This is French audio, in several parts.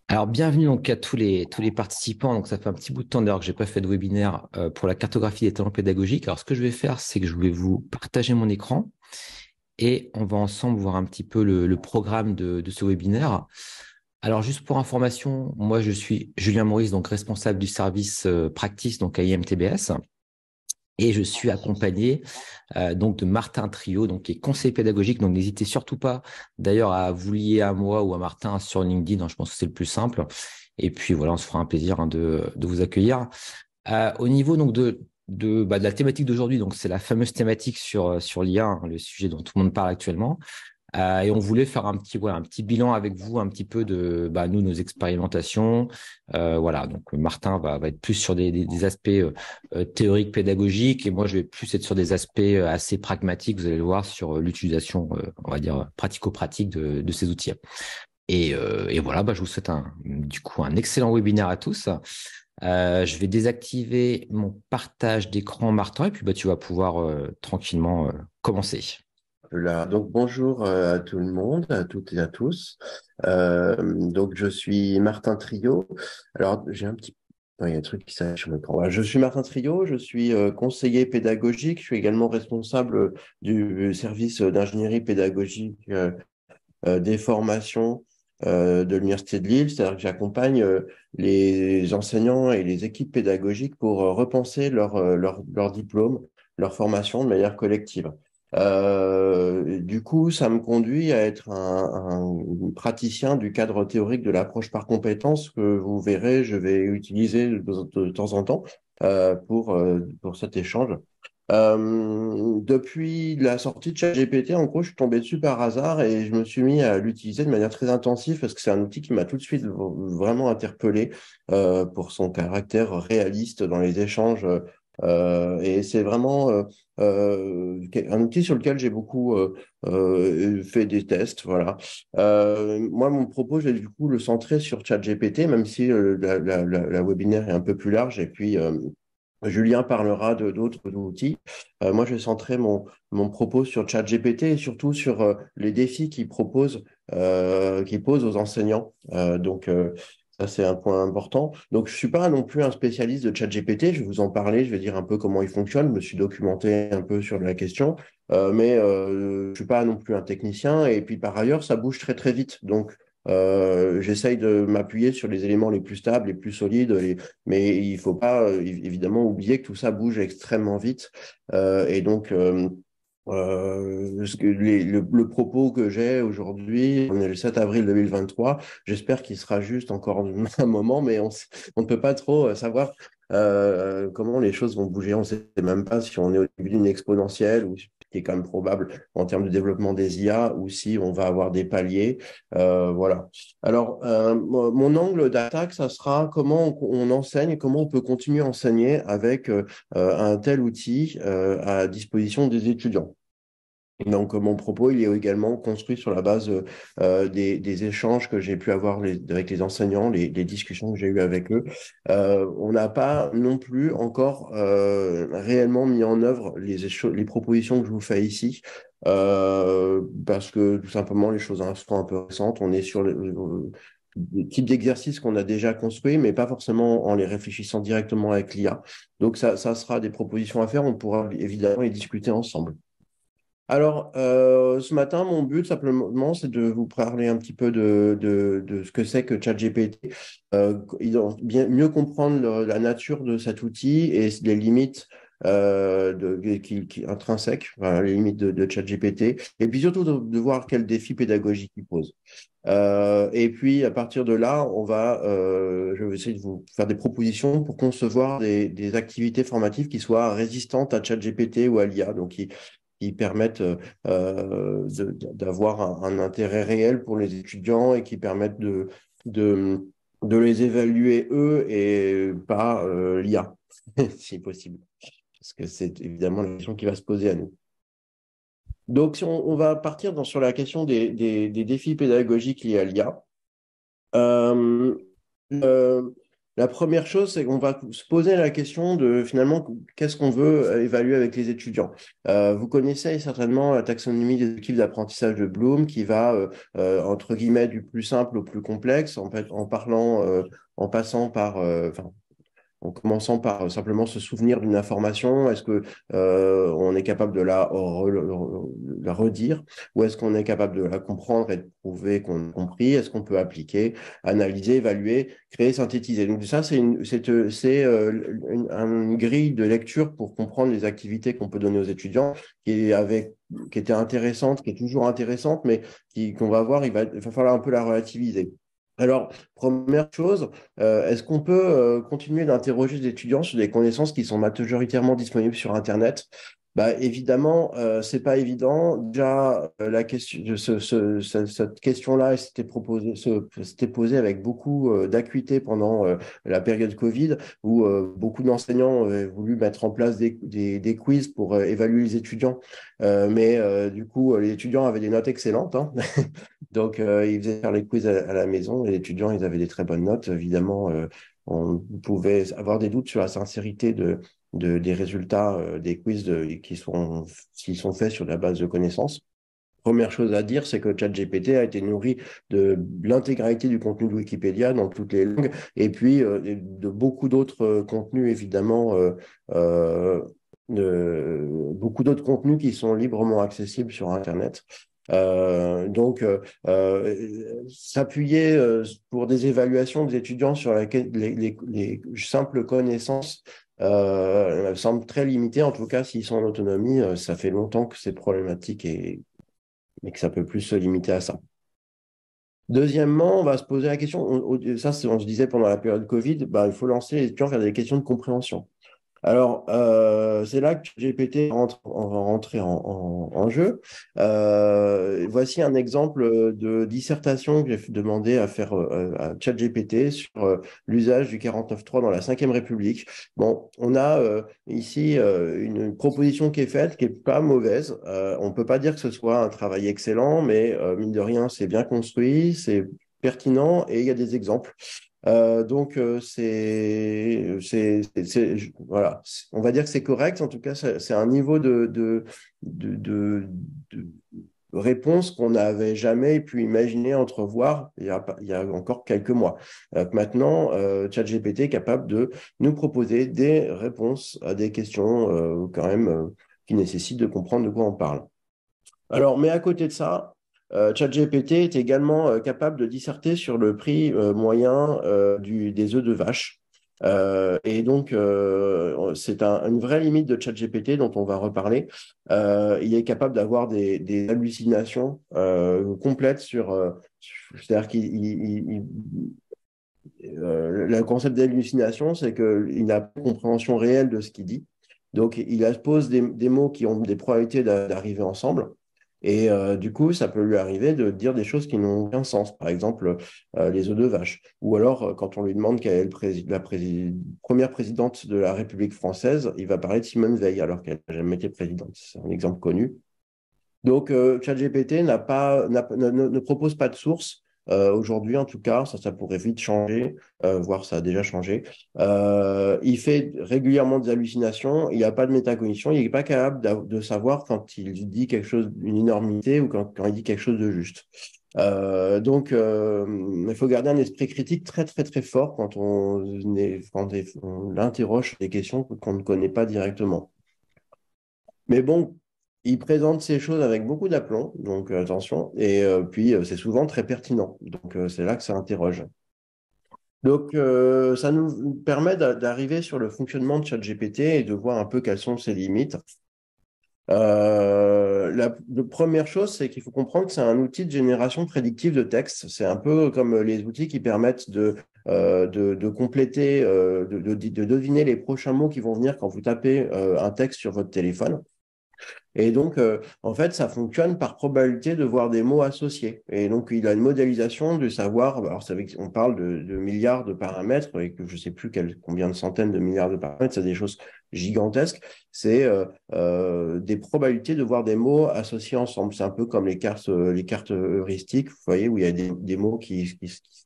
Alors, bienvenue donc à tous les participants. Donc, ça fait un petit bout de temps d'ailleurs que j'ai pas fait de webinaire pour la cartographie des talents pédagogiques. Alors, ce que je vais faire, c'est que je vais vous partager mon écran et on va ensemble voir un petit peu le programme de ce webinaire. Alors, juste pour information, moi, je suis Julien Maurice, donc responsable du service practice donc à IMTBS. Et je suis accompagné donc de Martin Trio, donc qui est conseiller pédagogique. Donc n'hésitez surtout pas d'ailleurs à vous lier à moi ou à Martin sur LinkedIn, hein, je pense que c'est le plus simple. Et puis voilà, on se fera un plaisir de vous accueillir. Au niveau donc de la thématique d'aujourd'hui, donc c'est la fameuse thématique sur l'IA, hein, le sujet dont tout le monde parle actuellement. Et on voulait faire un petit bilan avec vous, un petit peu de nous, nos expérimentations. Voilà, donc Martin va être plus sur des aspects théoriques, pédagogiques, et moi je vais plus être sur des aspects assez pragmatiques, vous allez le voir, sur l'utilisation, on va dire, pratico-pratique de ces outils. Et voilà, je vous souhaite du coup un excellent webinaire à tous. Je vais désactiver mon partage d'écran, Martin, et puis tu vas pouvoir tranquillement commencer. Là. Donc, bonjour à tout le monde, à toutes et à tous. Donc, je suis Martin Trio. Alors, j'ai un petit... Non, il y a un truc qui s'affiche sur mon écran. Voilà, je suis Martin Trio, je suis conseiller pédagogique. Je suis également responsable du service d'ingénierie pédagogique des formations de l'Université de Lille. C'est-à-dire que j'accompagne les enseignants et les équipes pédagogiques pour repenser leur diplôme, leur formation de manière collective. Du coup, ça me conduit à être un praticien du cadre théorique de l'approche par compétences que vous verrez, je vais utiliser de temps en temps pour cet échange. Depuis la sortie de ChatGPT, en gros, je suis tombé dessus par hasard et je me suis mis à l'utiliser de manière très intensive parce que c'est un outil qui m'a tout de suite vraiment interpellé pour son caractère réaliste dans les échanges. Et c'est vraiment un outil sur lequel j'ai beaucoup fait des tests. Voilà. Moi, mon propos, je vais du coup le centrer sur ChatGPT, même si la webinaire est un peu plus large. Et puis, Julien parlera de d'autres outils. Moi, je vais centrer mon propos sur ChatGPT et surtout sur les défis qu'il pose aux enseignants. Ça, c'est un point important. Donc, je suis pas non plus un spécialiste de ChatGPT. Je vais vous en parler. Je vais dire un peu comment il fonctionne. Je me suis documenté un peu sur la question. Mais je suis pas non plus un technicien. Et puis, par ailleurs, ça bouge très, très vite. Donc, j'essaye de m'appuyer sur les éléments les plus stables, les plus solides, mais il faut pas évidemment oublier que tout ça bouge extrêmement vite. Et donc, le propos que j'ai aujourd'hui, on est le 7 avril 2023, j'espère qu'il sera juste encore un moment, mais on ne peut pas trop savoir comment les choses vont bouger. On ne sait même pas si on est au début d'une exponentielle ou ce qui est quand même probable en termes de développement des IA ou si on va avoir des paliers. Voilà. Alors, mon angle d'attaque, ça sera comment on enseigne, comment on peut continuer à enseigner avec un tel outil à disposition des étudiants. Donc, mon propos, il est également construit sur la base des échanges que j'ai pu avoir avec les enseignants, les discussions que j'ai eues avec eux. On n'a pas non plus encore réellement mis en œuvre les propositions que je vous fais ici, parce que tout simplement, les choses sont un peu récentes. On est sur le type d'exercice qu'on a déjà construit, mais pas forcément en les réfléchissant directement avec l'IA. Donc, ça sera des propositions à faire. On pourra évidemment les discuter ensemble. Alors, ce matin, mon but simplement, c'est de vous parler un petit peu de ce que c'est que ChatGPT, mieux comprendre la nature de cet outil et les limites intrinsèques, enfin, les limites de ChatGPT, et puis surtout de voir quels défis pédagogiques il pose. Et puis, à partir de là, je vais essayer de vous faire des propositions pour concevoir des activités formatives qui soient résistantes à ChatGPT ou à l'IA, donc qui permettent d'avoir un intérêt réel pour les étudiants et qui permettent de, de les évaluer eux et pas l'IA, si possible. Parce que c'est évidemment la question qui va se poser à nous. Donc, si on va partir sur la question des défis pédagogiques liés à l'IA. La première chose, c'est qu'on va se poser la question de finalement qu'est-ce qu'on veut évaluer avec les étudiants. Vous connaissez certainement la taxonomie des équipes d'apprentissage de Bloom qui va entre guillemets du plus simple au plus complexe en fait en parlant en passant par en commençant par simplement se souvenir d'une information, est-ce que on est capable de la redire, ou est-ce qu'on est capable de la comprendre et de prouver qu'on a compris, est-ce qu'on peut appliquer, analyser, évaluer, créer, synthétiser. Donc ça, une grille de lecture pour comprendre les activités qu'on peut donner aux étudiants, qui était intéressante, qui est toujours intéressante, mais qu'on va voir, il va falloir un peu la relativiser. Alors, première chose, est-ce qu'on peut continuer d'interroger les étudiants sur des connaissances qui sont majoritairement disponibles sur Internet? Bah, évidemment, c'est pas évident. Déjà, la question, cette question-là, elle s'était posée avec beaucoup d'acuité pendant la période Covid, où beaucoup d'enseignants avaient voulu mettre en place des quiz pour évaluer les étudiants. Mais du coup, les étudiants avaient des notes excellentes, hein. Donc, ils faisaient faire les quiz à la maison. Les étudiants, ils avaient des très bonnes notes. Évidemment, on pouvait avoir des doutes sur la sincérité des résultats des quiz s'ils sont faits sur la base de connaissances. Première chose à dire, c'est que ChatGPT a été nourri de l'intégralité du contenu de Wikipédia dans toutes les langues et puis de beaucoup d'autres contenus, évidemment, beaucoup d'autres contenus qui sont librement accessibles sur Internet. S'appuyer pour des évaluations des étudiants sur les simples connaissances me semble très limité. En tout cas, s'ils sont en autonomie, ça fait longtemps que c'est problématique mais que ça peut plus se limiter à ça. Deuxièmement, on va se poser la question, on se disait pendant la période Covid, bah, il faut lancer les étudiants vers des questions de compréhension. Alors, c'est là que GPT va rentrer en jeu. Voici un exemple de dissertation que j'ai demandé à faire à ChatGPT sur l'usage du 49.3 dans la Ve République. Bon, on a ici une proposition qui est faite, qui est pas mauvaise. On peut pas dire que ce soit un travail excellent, mais mine de rien, c'est bien construit, c'est pertinent et il y a des exemples. Voilà. On va dire que c'est correct. En tout cas, c'est un niveau de réponse qu'on n'avait jamais pu imaginer entrevoir il y a encore quelques mois. Maintenant, ChatGPT est capable de nous proposer des réponses à des questions quand même qui nécessitent de comprendre de quoi on parle. Alors, mais à côté de ça, ChatGPT est également capable de disserter sur le prix moyen des œufs de vache. Et donc, c'est une vraie limite de ChatGPT dont on va reparler. Il est capable d'avoir des hallucinations complètes c'est-à-dire le concept d'hallucination, c'est qu'il n'a pas de compréhension réelle de ce qu'il dit. Donc, il pose des mots qui ont des probabilités d'arriver ensemble. Et du coup, ça peut lui arriver de dire des choses qui n'ont aucun sens. Par exemple, les œufs de vache. Ou alors, quand on lui demande quelle est la première présidente de la République française, il va parler de Simone Veil, alors qu'elle n'a jamais été présidente. C'est un exemple connu. Donc, ChatGPT ne propose pas de source. Aujourd'hui, en tout cas, ça pourrait vite changer, voire ça a déjà changé. Il fait régulièrement des hallucinations, il n'y a pas de métacognition, il n'est pas capable de savoir quand il dit quelque chose, une énormité ou quand il dit quelque chose de juste. Il faut garder un esprit critique très, très, très fort quand on interroge des questions qu'on ne connaît pas directement. Mais bon, il présente ces choses avec beaucoup d'aplomb, donc attention, et puis c'est souvent très pertinent. Donc c'est là que ça interroge. Donc ça nous permet d'arriver sur le fonctionnement de ChatGPT et de voir un peu quelles sont ses limites. La première chose, c'est qu'il faut comprendre que c'est un outil de génération prédictive de texte. C'est un peu comme les outils qui permettent de compléter, de deviner les prochains mots qui vont venir quand vous tapez un texte sur votre téléphone. Et donc, en fait, ça fonctionne par probabilité de voir des mots associés. Et donc, il a une modélisation de savoir, alors on parle de milliards de paramètres, et que je ne sais plus combien de centaines de milliards de paramètres, c'est des choses gigantesques. C'est des probabilités de voir des mots associés ensemble. C'est un peu comme les cartes heuristiques, vous voyez, où il y a des mots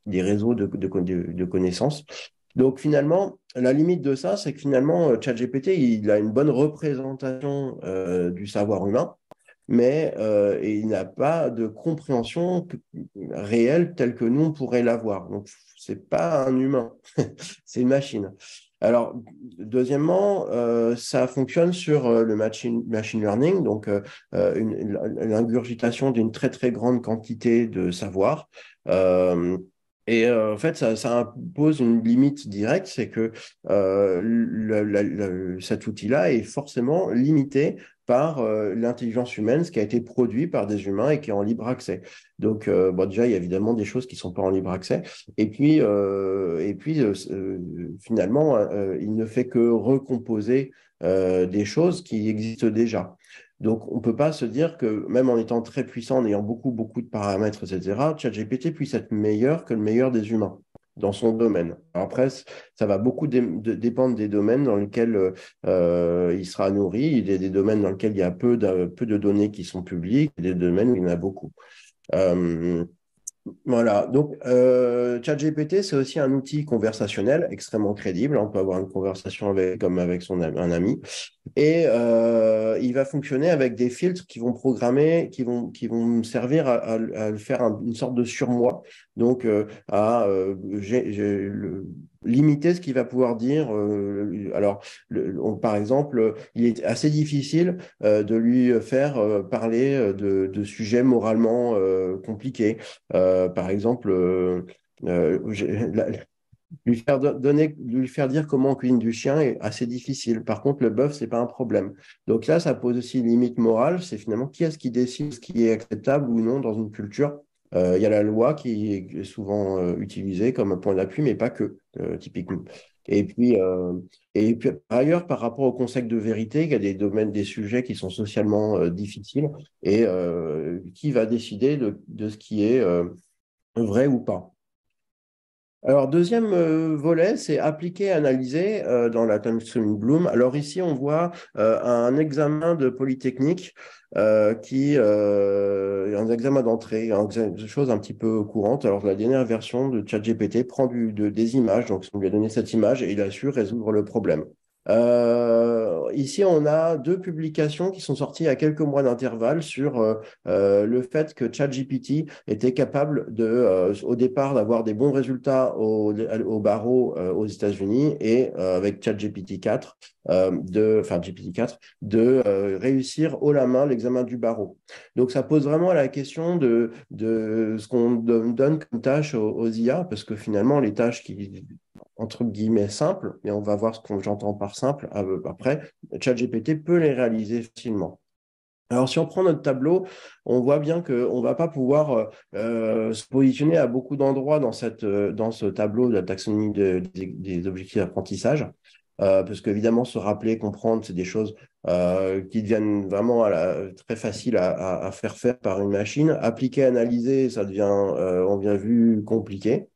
des réseaux de connaissances. Donc finalement, la limite de ça, c'est que finalement, ChatGPT, il a une bonne représentation du savoir humain, mais il n'a pas de compréhension réelle telle que nous, on pourrait l'avoir. Donc, c'est pas un humain, c'est une machine. Alors, deuxièmement, ça fonctionne sur le machine learning, donc l'ingurgitation d'une très, très grande quantité de savoir. Euh, en fait, ça impose une limite directe, c'est que cet outil-là est forcément limité par l'intelligence humaine, ce qui a été produit par des humains et qui est en libre accès. Donc, bon, déjà, il y a évidemment des choses qui ne sont pas en libre accès. Finalement, il ne fait que recomposer des choses qui existent déjà. Donc, on ne peut pas se dire que même en étant très puissant, en ayant beaucoup, beaucoup de paramètres, etc., ChatGPT puisse être meilleur que le meilleur des humains dans son domaine. Alors après, ça va beaucoup dépendre des domaines dans lesquels il sera nourri. Il y a des domaines dans lesquels il y a peu de données qui sont publiques, et des domaines où il y en a beaucoup. Euh, voilà, donc ChatGPT, c'est aussi un outil conversationnel extrêmement crédible. On peut avoir une conversation comme avec un ami. Et il va fonctionner avec des filtres qui vont programmer, qui vont me servir à faire une sorte de surmoi, donc limiter ce qu'il va pouvoir dire. Alors, par exemple, il est assez difficile de lui faire parler de sujets moralement compliqués. Par exemple, lui faire dire comment on cuisine du chien est assez difficile. Par contre, le bœuf, c'est pas un problème. Donc là, ça pose aussi une limite morale. C'est finalement qui est-ce qui décide ce qui est acceptable ou non dans une culture. Il y a la loi qui est souvent utilisée comme un point d'appui, mais pas que, typiquement. Et puis, euh, et puis, par ailleurs, par rapport au concept de vérité, il y a des domaines, des sujets qui sont socialement difficiles et qui va décider de ce qui est vrai ou pas. Alors, deuxième volet, c'est appliquer et analyser dans la Time Bloom. Alors ici, on voit un examen de Polytechnique un examen d'entrée, une chose un petit peu courante. Alors, la dernière version de ChatGPT prend des images, donc on lui a donné cette image et il a su résoudre le problème. Ici, on a deux publications qui sont sorties à quelques mois d'intervalle sur le fait que ChatGPT était capable au départ, d'avoir des bons résultats au barreau aux États-Unis et avec ChatGPT 4, GPT-4, de réussir haut la main l'examen du barreau. Donc, ça pose vraiment la question de ce qu'on donne comme tâche aux IA, parce que finalement, les tâches qui entre guillemets simples, et on va voir ce que j'entends par simple après, ChatGPT peut les réaliser facilement. Alors, si on prend notre tableau, on voit bien qu'on ne va pas pouvoir se positionner à beaucoup d'endroits dans ce tableau de la taxonomie des objectifs d'apprentissage, parce qu'évidemment, se rappeler, comprendre, c'est des choses qui deviennent vraiment très faciles à faire par une machine. Appliquer, analyser, ça devient, on vient vu, compliqué.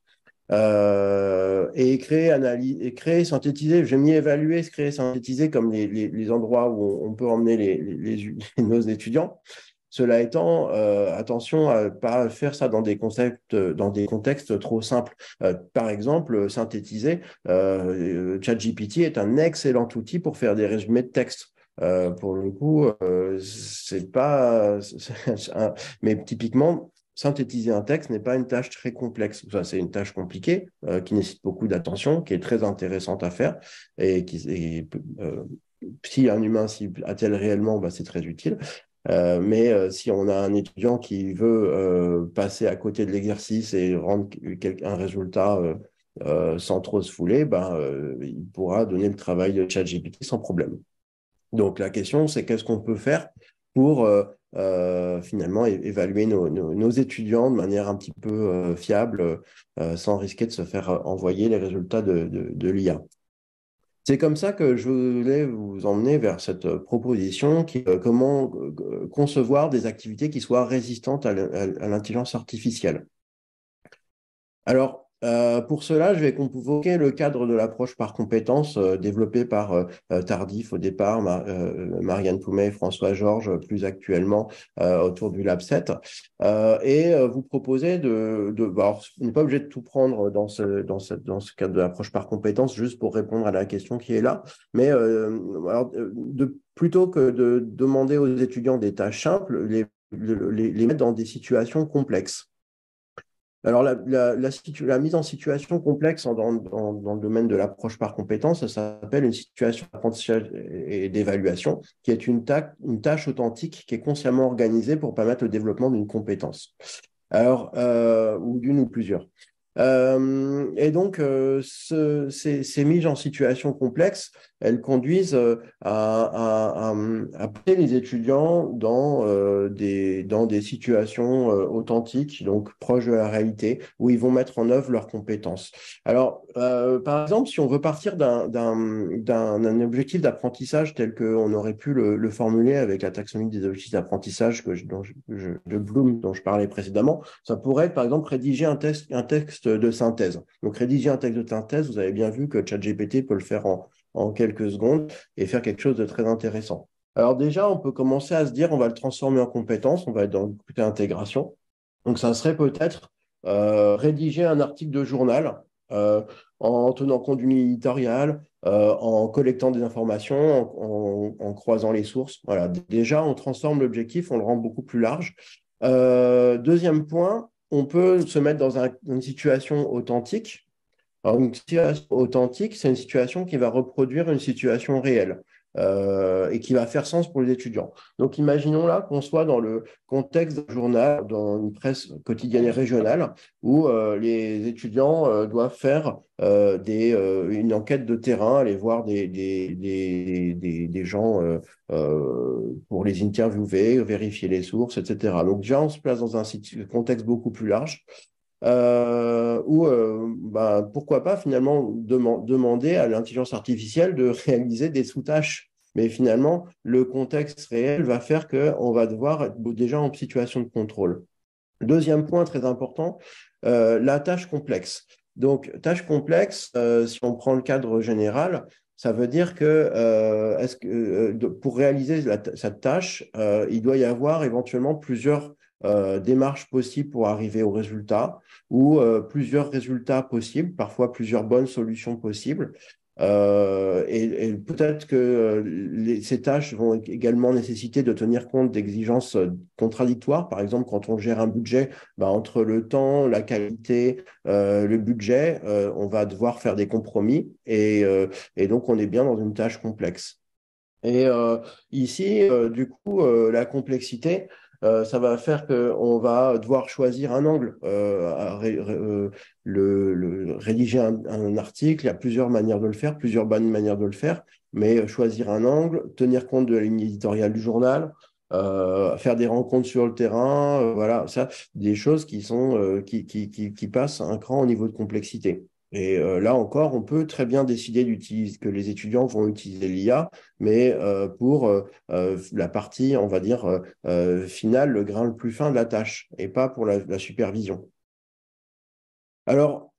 Et créer, synthétiser, j'aime mieux évaluer, créer, synthétiser comme les endroits où on peut emmener nos étudiants. Cela étant, attention à ne pas faire ça dans des contextes trop simples. Par exemple, synthétiser, ChatGPT est un excellent outil pour faire des résumés de texte. Pour le coup, c'est pas. Mais typiquement, synthétiser un texte n'est pas une tâche très complexe. Enfin, c'est une tâche compliquée qui nécessite beaucoup d'attention, qui est très intéressante à faire si un humain s'y attelle réellement, bah, c'est très utile. Mais si on a un étudiant qui veut passer à côté de l'exercice et rendre un résultat sans trop se fouler, ben, il pourra donner le travail de ChatGPT sans problème. Donc la question, c'est qu'est-ce qu'on peut faire pour finalement évaluer nos étudiants de manière un petit peu fiable, sans risquer de se faire envoyer les résultats de l'IA. C'est comme ça que je voulais vous emmener vers cette proposition comment concevoir des activités qui soient résistantes à l'intelligence artificielle. Alors, Pour cela, je vais convoquer le cadre de l'approche par compétences développé par Tardif au départ, Marianne Poumet et François Georges plus actuellement autour du Lab 7. Vous proposer alors, on n'est pas obligé de tout prendre dans ce cadre de l'approche par compétences juste pour répondre à la question qui est là, mais plutôt que de demander aux étudiants des tâches simples, les mettre dans des situations complexes. Alors, la mise en situation complexe dans le domaine de l'approche par compétence, ça s'appelle une situation d'apprentissage et d'évaluation, qui est une tâche authentique qui est consciemment organisée pour permettre le développement d'une compétence. Alors, ou d'une ou plusieurs. Ces mises en situation complexe, elles conduisent à pousser les étudiants dans des situations authentiques, donc proches de la réalité, où ils vont mettre en œuvre leurs compétences. Alors, par exemple, si on veut partir d'un objectif d'apprentissage tel qu'on aurait pu le formuler avec la taxonomie des objectifs d'apprentissage de Bloom, dont je parlais précédemment, ça pourrait être, par exemple, rédiger un texte de synthèse. Donc, rédiger un texte de synthèse, vous avez bien vu que ChatGPT peut le faire en quelques secondes et faire quelque chose de très intéressant. Alors déjà, on peut commencer à se dire, on va le transformer en compétence, on va être dans le côté intégration. Donc, ça serait peut-être rédiger un article de journal en tenant compte d'une ligne éditoriale, en collectant des informations, en croisant les sources. Voilà. Déjà, on transforme l'objectif, on le rend beaucoup plus large. Deuxième point, on peut se mettre dans une situation authentique. Alors, une situation authentique, c'est une situation qui va reproduire une situation réelle et qui va faire sens pour les étudiants. Donc, imaginons là qu'on soit dans le contexte d'un journal, dans une presse quotidienne et régionale, où les étudiants doivent faire une enquête de terrain, aller voir des gens pour les interviewer, vérifier les sources, etc. Donc, déjà, on se place dans un contexte beaucoup plus large pourquoi pas finalement demander à l'intelligence artificielle de réaliser des sous-tâches. Mais finalement, le contexte réel va faire qu'on va devoir être déjà en situation de contrôle. Deuxième point très important, la tâche complexe. Donc, tâche complexe, si on prend le cadre général, ça veut dire que, pour réaliser cette tâche, il doit y avoir éventuellement plusieurs démarches possibles pour arriver au résultat ou plusieurs résultats possibles, parfois plusieurs bonnes solutions possibles. Et peut-être que ces tâches vont également nécessiter de tenir compte d'exigences contradictoires. Par exemple, quand on gère un budget, entre le temps, la qualité, le budget, on va devoir faire des compromis et donc on est bien dans une tâche complexe. Et ici, du coup, la complexité, ça va faire qu'on va devoir choisir un angle, rédiger un article. Il y a plusieurs manières de le faire, plusieurs bonnes manières de le faire, mais choisir un angle, tenir compte de la ligne éditoriale du journal, faire des rencontres sur le terrain, voilà, ça, des choses qui passent un cran au niveau de complexité. Et là encore, on peut très bien décider que les étudiants vont utiliser l'IA, mais pour la partie, on va dire, finale, le grain le plus fin de la tâche, et pas pour la supervision. Alors,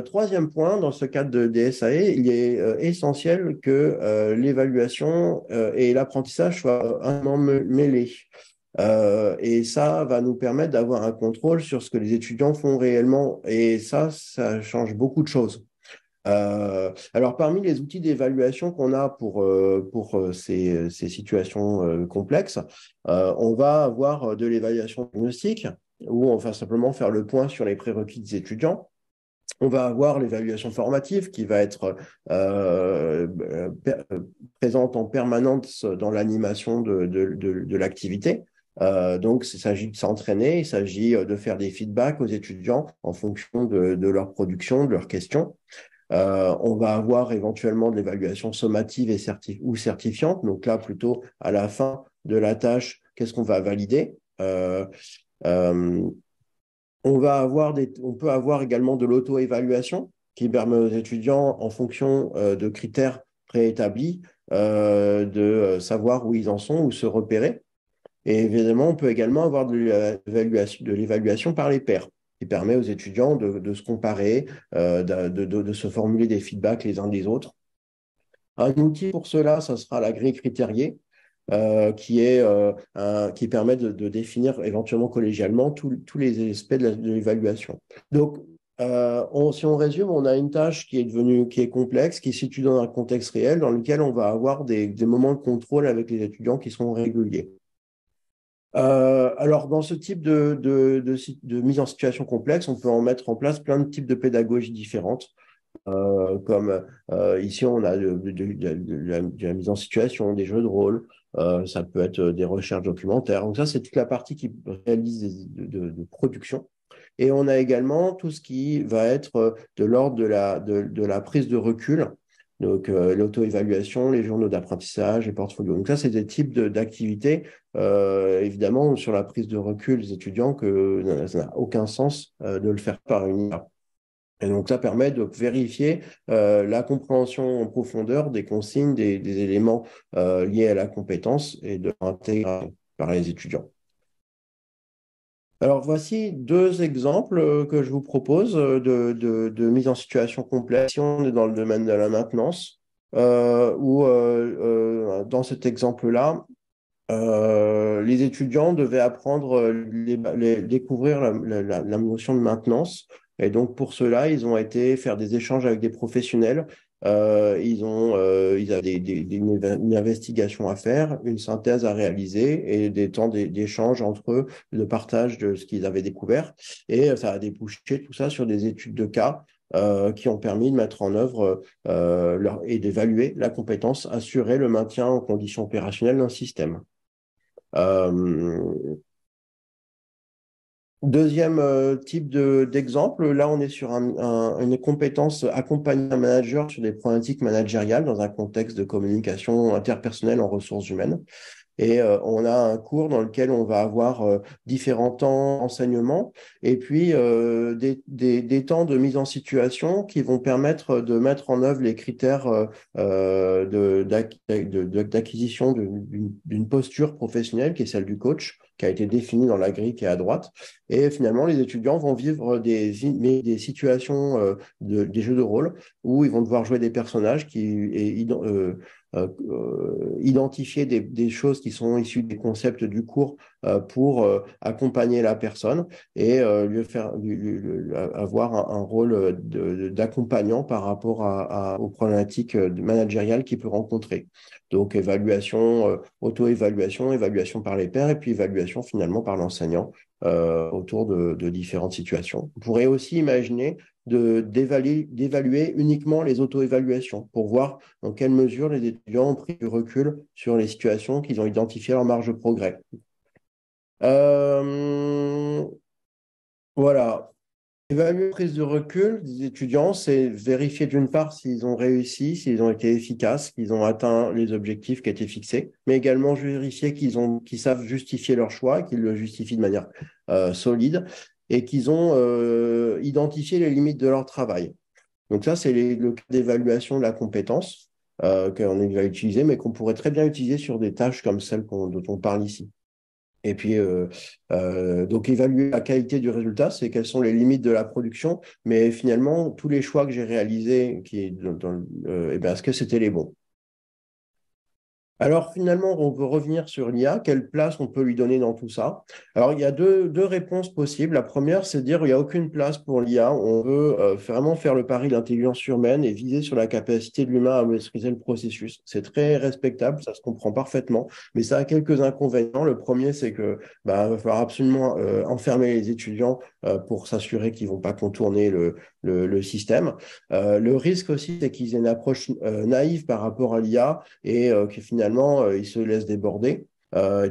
troisième point, dans ce cadre de DSAE, il est essentiel que l'évaluation et l'apprentissage soient mêlés. Et ça va nous permettre d'avoir un contrôle sur ce que les étudiants font réellement. Et ça change beaucoup de choses. Alors, parmi les outils d'évaluation qu'on a pour ces situations complexes, on va avoir de l'évaluation diagnostique, où on va simplement faire le point sur les prérequis des étudiants. On va avoir l'évaluation formative qui va être présente en permanence dans l'animation de l'activité. Donc, il s'agit de s'entraîner, il s'agit de faire des feedbacks aux étudiants en fonction de leur production, de leurs questions. On va avoir éventuellement de l'évaluation sommative ou certifiante. Donc là, plutôt à la fin de la tâche, qu'est-ce qu'on va valider on peut avoir également de l'auto-évaluation qui permet aux étudiants, en fonction de critères préétablis, de savoir où ils en sont, où se repérer. Et évidemment, on peut également avoir de l'évaluation par les pairs. qui permet aux étudiants de se comparer, de se formuler des feedbacks les uns des autres. Un outil pour cela, ça sera la grille critériée, qui permet de définir éventuellement collégialement tous les aspects de l'évaluation. Donc, si on résume, on a une tâche qui est complexe, qui se situe dans un contexte réel, dans lequel on va avoir des moments de contrôle avec les étudiants qui sont réguliers. Alors, dans ce type de mise en situation complexe, on peut en mettre en place plein de types de pédagogies différentes. Comme ici, on a de la mise en situation, des jeux de rôle, ça peut être des recherches documentaires. Donc ça, c'est toute la partie qui réalise de production. Et on a également tout ce qui va être de l'ordre de la prise de recul, donc l'auto-évaluation, les journaux d'apprentissage, les portfolios. Donc ça, c'est des types d'activités, évidemment, sur la prise de recul des étudiants, que ça n'a aucun sens de le faire par une IA. Et donc, ça permet de vérifier la compréhension en profondeur des consignes, des éléments liés à la compétence et de l'intégration par les étudiants. Alors, voici deux exemples que je vous propose de mise en situation complexe. Si on est dans le domaine de la maintenance, où dans cet exemple-là, les étudiants devaient apprendre, découvrir la notion de maintenance. Et donc, pour cela, ils ont été faire des échanges avec des professionnels. Ils avaient une investigation à faire, une synthèse à réaliser et des temps d'échange entre eux, de partage de ce qu'ils avaient découvert. Et ça a débouché tout ça sur des études de cas qui ont permis de mettre en œuvre et d'évaluer la compétence, assurer le maintien en conditions opérationnelles d'un système. Deuxième type d'exemple, là on est sur une compétence accompagner un manager sur des problématiques managériales dans un contexte de communication interpersonnelle en ressources humaines. Et on a un cours dans lequel on va avoir différents temps d'enseignement et puis des temps de mise en situation qui vont permettre de mettre en œuvre les critères d'acquisition d'une posture professionnelle qui est celle du coach, qui a été définie dans la grille qui est à droite. Et finalement, les étudiants vont vivre des situations, des jeux de rôle où ils vont devoir jouer des personnages identifier des choses qui sont issues des concepts du cours pour accompagner la personne et avoir un rôle d'accompagnant par rapport aux problématiques managériales qu'il peut rencontrer. Donc, évaluation, auto-évaluation, évaluation par les pairs et puis évaluation finalement par l'enseignant autour de différentes situations. On pourrait aussi imaginer d'évaluer uniquement les auto-évaluations pour voir dans quelle mesure les étudiants ont pris du recul sur les situations qu'ils ont identifiées à leur marge de progrès. Voilà. Évaluer la prise de recul des étudiants, c'est vérifier d'une part s'ils ont réussi, s'ils ont été efficaces, qu'ils ont atteint les objectifs qui étaient fixés, mais également vérifier qu'ils savent justifier leur choix, qu'ils le justifient de manière solide et qu'ils ont identifié les limites de leur travail. Donc ça, c'est le cas d'évaluation de la compétence qu'on va utiliser, mais qu'on pourrait très bien utiliser sur des tâches comme celles dont on parle ici. Et puis, donc, évaluer la qualité du résultat, c'est quelles sont les limites de la production, mais finalement, tous les choix que j'ai réalisés, est-ce que c'était les bons? Alors finalement, on peut revenir sur l'IA. Quelle place on peut lui donner dans tout ça? Alors il y a deux réponses possibles. La première, c'est de dire qu'il n'y a aucune place pour l'IA. On veut vraiment faire le pari de l'intelligence humaine et viser sur la capacité de l'humain à maîtriser le processus. C'est très respectable, ça se comprend parfaitement, mais ça a quelques inconvénients. Le premier, c'est que va falloir absolument enfermer les étudiants pour s'assurer qu'ils ne vont pas contourner le système. Le risque aussi, c'est qu'ils aient une approche naïve par rapport à l'IA et que finalement, ils se laissent déborder.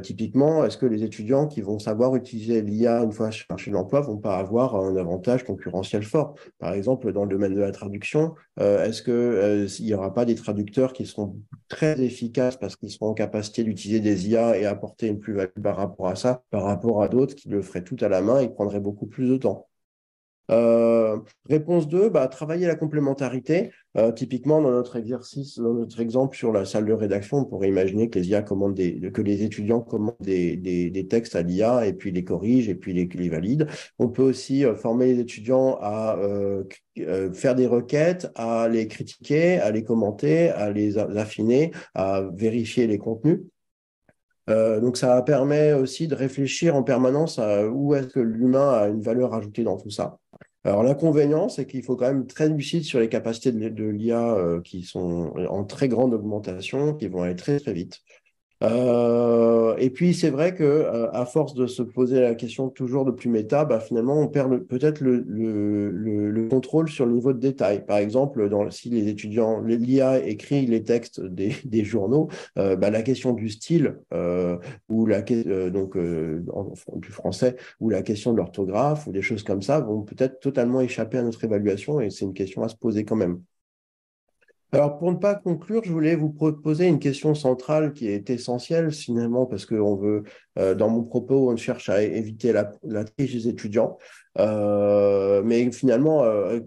Typiquement, est-ce que les étudiants qui vont savoir utiliser l'IA une fois sur le marché de l'emploi vont pas avoir un avantage concurrentiel fort? Par exemple, dans le domaine de la traduction, est-ce qu'il n'y aura pas des traducteurs qui seront très efficaces parce qu'ils seront en capacité d'utiliser des IA et apporter une plus-value par rapport à ça, par rapport à d'autres qui le feraient tout à la main et qui prendraient beaucoup plus de temps? Réponse 2, travailler la complémentarité. Typiquement, dans notre exercice, dans notre exemple sur la salle de rédaction, on pourrait imaginer que les IA commandent que les étudiants commandent des textes à l'IA et puis les corrigent et puis les valident. On peut aussi former les étudiants à faire des requêtes, à les critiquer, à les commenter, à les affiner, à vérifier les contenus. Donc, ça permet aussi de réfléchir en permanence à où est-ce que l'humain a une valeur ajoutée dans tout ça. Alors, l'inconvénient, c'est qu'il faut quand même être très lucide sur les capacités de l'IA qui sont en très grande augmentation, qui vont aller très, très vite. Et puis, c'est vrai que à force de se poser la question toujours de plus méta, finalement, on perd peut-être le contrôle sur le niveau de détail. Par exemple, si les étudiants, l'IA écrit les textes des journaux, la question du style ou du français ou la question de l'orthographe ou des choses comme ça vont peut-être totalement échapper à notre évaluation et c'est une question à se poser quand même. Alors, pour ne pas conclure, je voulais vous proposer une question centrale qui est essentielle finalement parce que dans mon propos, on cherche à éviter la triche des étudiants. Mais finalement,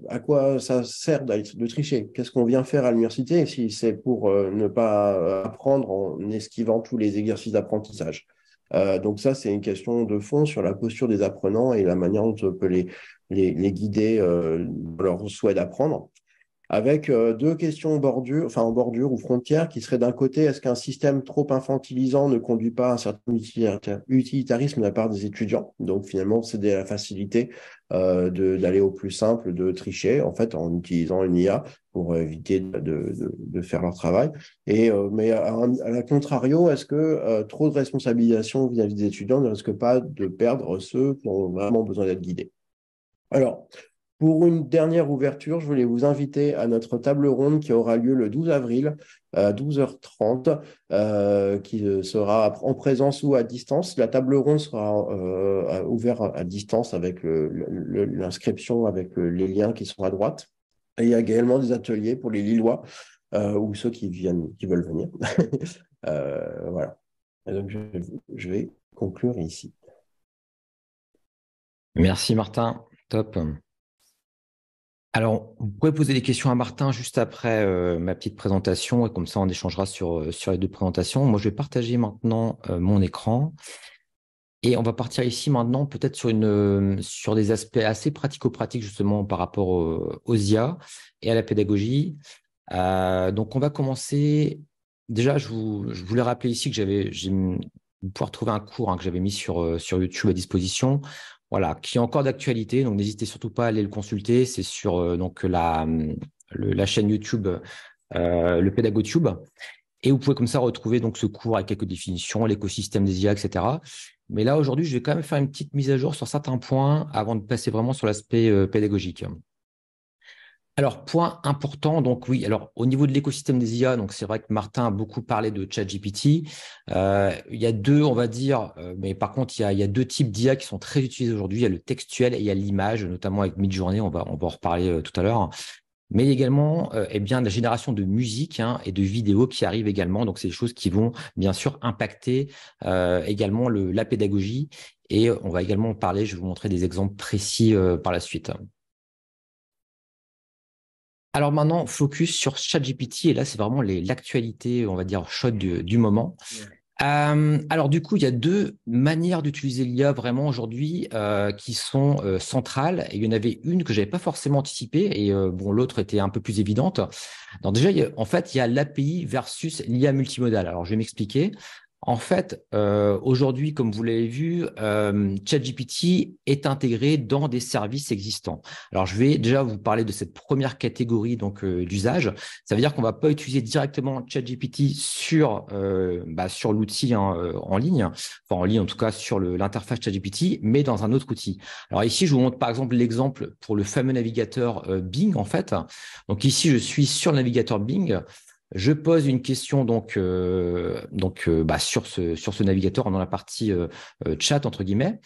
à quoi ça sert de tricher? Qu'est-ce qu'on vient faire à l'université si c'est pour ne pas apprendre en esquivant tous les exercices d'apprentissage? Donc ça, c'est une question de fond sur la posture des apprenants et la manière dont on peut les guider dans leur souhait d'apprendre avec deux questions en bordure ou frontière qui seraient d'un côté, est-ce qu'un système trop infantilisant ne conduit pas à un certain utilitarisme de la part des étudiants? Donc finalement, c'est de la facilité d'aller au plus simple, de tricher en fait en utilisant une IA pour éviter de faire leur travail. Mais à la contrario, est-ce que trop de responsabilisation vis-à-vis des étudiants ne risque pas de perdre ceux qui ont vraiment besoin d'être guidés? Alors, pour une dernière ouverture, je voulais vous inviter à notre table ronde qui aura lieu le 12 avril à 12h30, qui sera en présence ou à distance. La table ronde sera ouverte à distance avec l'inscription, avec les liens qui sont à droite. Et il y a également des ateliers pour les Lillois ou ceux qui veulent venir. Voilà. Et donc, je vais conclure ici. Merci Martin, top. Alors, vous pouvez poser des questions à Martin juste après ma petite présentation et comme ça on échangera sur les deux présentations. Moi, je vais partager maintenant mon écran et on va partir ici maintenant peut-être sur des aspects assez pratico-pratiques justement par rapport aux IA et à la pédagogie. Donc, on va commencer. Déjà, je voulais rappeler ici que vous pouvez retrouver un cours que j'avais mis sur YouTube à disposition, voilà, qui est encore d'actualité. Donc, n'hésitez surtout pas à aller le consulter. C'est sur donc la chaîne YouTube, le PédagoTube. Et vous pouvez comme ça retrouver donc ce cours avec quelques définitions, l'écosystème des IA, etc. Mais là, aujourd'hui, je vais quand même faire une petite mise à jour sur certains points avant de passer vraiment sur l'aspect pédagogique. Alors, point important, donc oui, alors au niveau de l'écosystème des IA, donc c'est vrai que Martin a beaucoup parlé de ChatGPT. Il y a deux, on va dire, mais par contre, il y a deux types d'IA qui sont très utilisés aujourd'hui. Il y a le textuel et il y a l'image, notamment avec Midjourney, on va en reparler tout à l'heure. Mais également, eh bien, la génération de musique et de vidéos qui arrivent également. Donc, c'est des choses qui vont bien sûr impacter également la pédagogie. Et on va également en parler, je vais vous montrer des exemples précis par la suite. Alors maintenant, focus sur ChatGPT, et là, c'est vraiment l'actualité, on va dire, chaude du moment. Alors du coup, il y a deux manières d'utiliser l'IA vraiment aujourd'hui qui sont centrales. Et il y en avait une que j'avais pas forcément anticipée et bon, l'autre était un peu plus évidente. Donc déjà, en fait, il y a l'API versus l'IA multimodale. Alors je vais m'expliquer. En fait, aujourd'hui, comme vous l'avez vu, ChatGPT est intégré dans des services existants. Alors, je vais déjà vous parler de cette première catégorie donc d'usage. Ça veut dire qu'on va pas utiliser directement ChatGPT sur l'outil en ligne, enfin en ligne en tout cas sur l'interface ChatGPT, mais dans un autre outil. Alors ici, je vous montre par exemple l'exemple pour le fameux navigateur Bing en fait. Donc ici, je suis sur le navigateur Bing. Je pose une question sur ce navigateur dans la partie chat entre guillemets.